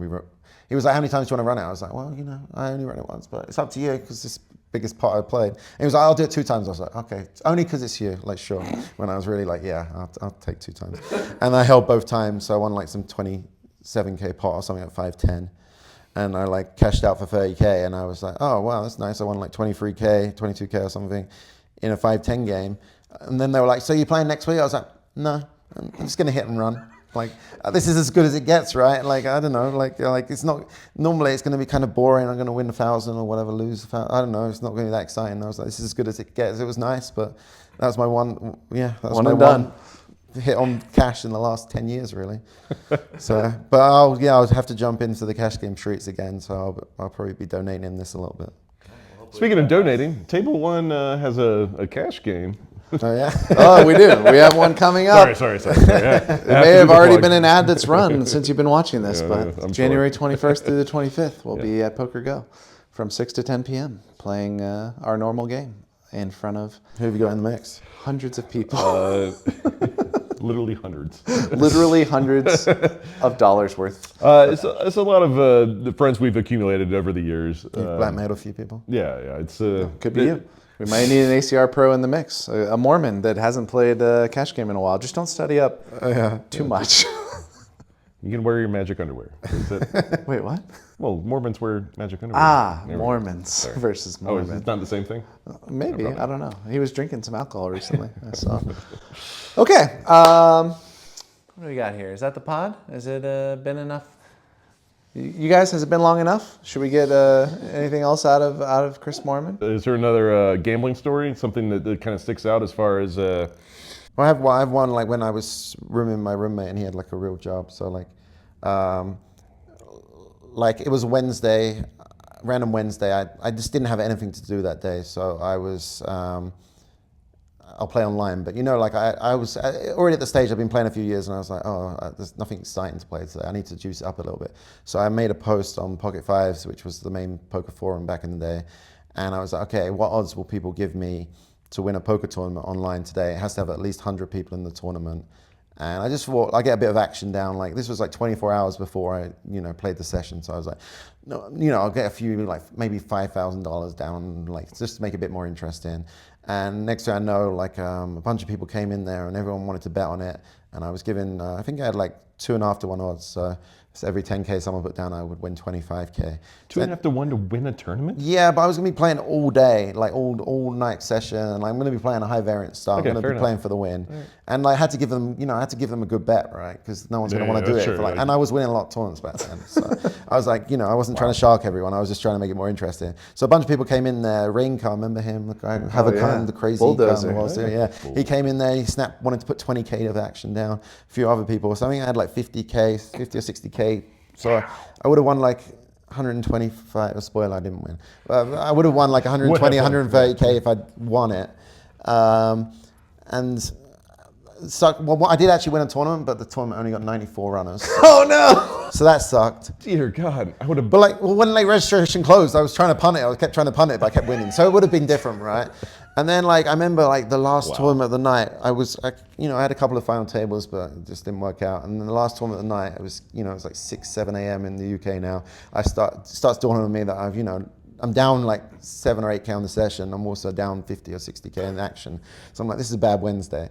he was like, how many times do you want to run it? I was like, well, I only run it once, but it's up to you because it's the biggest part I played. And he was like, I'll do it 2 times. I was like, okay, only because it's you, like, sure. When I was really like, yeah, I'll take 2 times. And I held both times, so I won like some 27K pot or something at 5-10. And I like cashed out for 30K, and I was like, oh, wow, that's nice. I won like 23K, 22K or something in a 5-10 game. And then they were like, so you playing next week? I was like, no, I'm just going to hit and run. Like, this is as good as it gets, right? Like, I don't know, like it's not, normally it's going to be kind of boring. I'm going to win 1,000 or whatever, lose 1,000. I don't know, it's not going to be that exciting. I was like, this is as good as it gets. It was nice, but that was my one, that was One my and done. one hit on cash in the last 10 years, really. So, but I'll have to jump into the cash game streets again, so I'll probably be donating this a little bit. Speaking of donating, Table One has a cash game. Oh, yeah? Oh, we do. We have one coming up. Sorry. Yeah. It may have already been an ad that's run since you've been watching this, but I'm January 21st through the 25th, we'll be at POKERGO from 6 to 10 p.m. playing our normal game in front of Who have you got in the mix? hundreds of people. Literally hundreds. Literally hundreds of dollars worth. It's a lot of the friends we've accumulated over the years. You've blackmailed a few people? Yeah. It's Could be you. We might need an ACR Pro in the mix. A Moorman that hasn't played a cash game in a while. Just don't study up too much. You can wear your magic underwear. Wait, what? Well, Mormons wear magic underwear. Mormons versus Oh, is Moorman. it not the same thing? Maybe, I don't know. He was drinking some alcohol recently, I saw. Okay, what do we got here? Is that the pod? Has it been enough? You guys, has it been long enough? Should we get anything else out of Chris Moorman? Is there another gambling story? Something that kind of sticks out as far as... Well, I have one like when I was rooming my roommate and he had like a real job. So like it was Wednesday, random Wednesday. I just didn't have anything to do that day. So I was, I'll play online. But like I was already at the stage, I've been playing a few years and I was like, oh, there's nothing exciting to play today. I need to juice it up a little bit. So I made a post on Pocket Fives, which was the main poker forum back in the day. And I was like, okay, what odds will people give me to win a poker tournament online today? It has to have at least 100 people in the tournament. And I just thought I get a bit of action down. Like this was like 24 hours before I, played the session. So I was like, no, I'll get a few, like maybe $5,000 down, like just to make it a bit more interesting. And next thing I know, like a bunch of people came in there and everyone wanted to bet on it. And I was given, I think I had like 2.5 to 1 odds. So every 10K someone put down, I would win 25K. 2.5 to 1 to win a tournament? Yeah, but I was going to be playing all day, like all night session. And I'm going to be playing a high variance style. Okay, I'm going to be playing for the win. Right. And I had to give them, a good bet, right? Because no one's going to want to do it. Sure, and I was winning a lot of tournaments back then. So I was like, I wasn't trying to shark everyone. I was just trying to make it more interesting. So a bunch of people came in there. Raincar, remember him? The guy, the crazy bulldozer. Yeah. He came in there. He wanted to put 20K of action down. A few other people. So I think I had like 50 or 60K. So I would have won like 125, a spoiler, I didn't win. I would have won like 120, 130K if I'd won it. And well, I did actually win a tournament, but the tournament only got 94 runners. Oh no! So that sucked. Dear God, I would have... But when registration closed, I was trying to punt it. I kept trying to punt it, but I kept winning. So it would have been different, right? And then I remember the last tournament of the night, I had a couple of final tables, but it just didn't work out. And then the last tournament of the night, it was, it was like 6, 7 a.m. in the UK now. Starts dawning on me that I'm down like 7 or 8K on the session. I'm also down 50 or 60K in action. So I'm like, this is a bad Wednesday.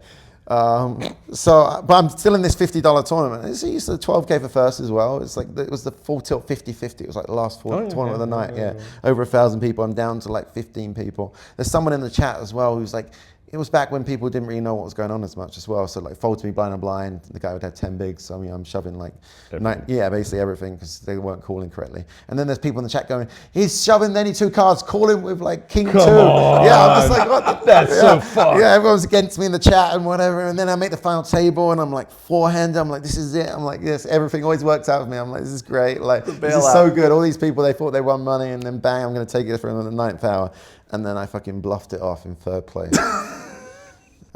But I'm still in this $50 tournament. It's used to 12K for first as well. It's like, it was the full tilt 50-50. It was like the last tournament of the night. Yeah. Over 1,000 people. I'm down to like 15 people. There's someone in the chat as well who's like, it was back when people didn't really know what was going on as much as well. So like fold to me blind and blind, the guy would have 10 bigs. So I mean, I'm shoving like, basically everything because they weren't calling correctly. And then there's people in the chat going, he's shoving any 2 cards, calling with like king 2. Yeah, I'm just like, what the That's so fucked. Yeah, everyone's against me in the chat and whatever. And then I make the final table and I'm like forehand. I'm like, this is it. I'm like, yes, everything always works out for me. I'm like, this is great. Like, this is so good. All these people, they thought they won money and then bang, I'm going to take it from the 9th hour. And then I fucking bluffed it off in 3rd place.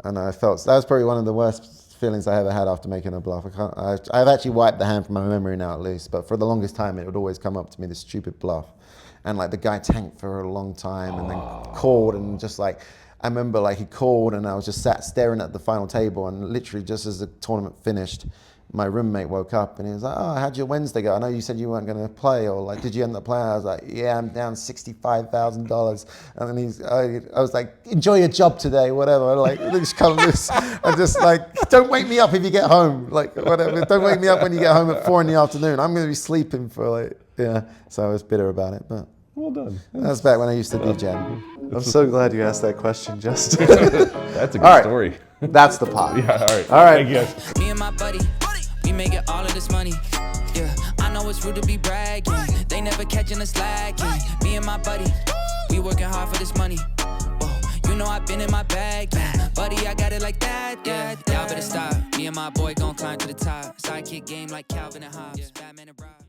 And I felt, that was probably one of the worst feelings I ever had after making a bluff. I've actually wiped the hand from my memory now at least, but for the longest time it would always come up to me, this stupid bluff. And like the guy tanked for a long time and then called and just like, I remember like he called and I was just sat staring at the final table and literally just as the tournament finished, my roommate woke up and he was like, oh, how'd your Wednesday go? I know you said you weren't going to play, or like, did you end up playing? I was like, yeah, I'm down $65,000. And then I was like, enjoy your job today, whatever. Like, just come loose. I'm just like, don't wake me up if you get home. Like, whatever. Don't wake me up when you get home at 4 in the afternoon. I'm going to be sleeping for like, yeah. So I was bitter about it, but. Well done. That's back when I used to DJ. I'm so glad you asked that question, Justin. That's a good story. That's the pot. Yeah, all right. All right. Thank you guys. Me and my buddy, we make it all of this money. Yeah, I know it's rude to be bragging. They never catching us slacking. Me and my buddy, we working hard for this money. Whoa, you know I've been in my bag. Yeah. Buddy, I got it like that. Yeah, y'all better stop. Me and my boy gon' climb to the top. Sidekick game like Calvin and Hobbes. Batman and Rob.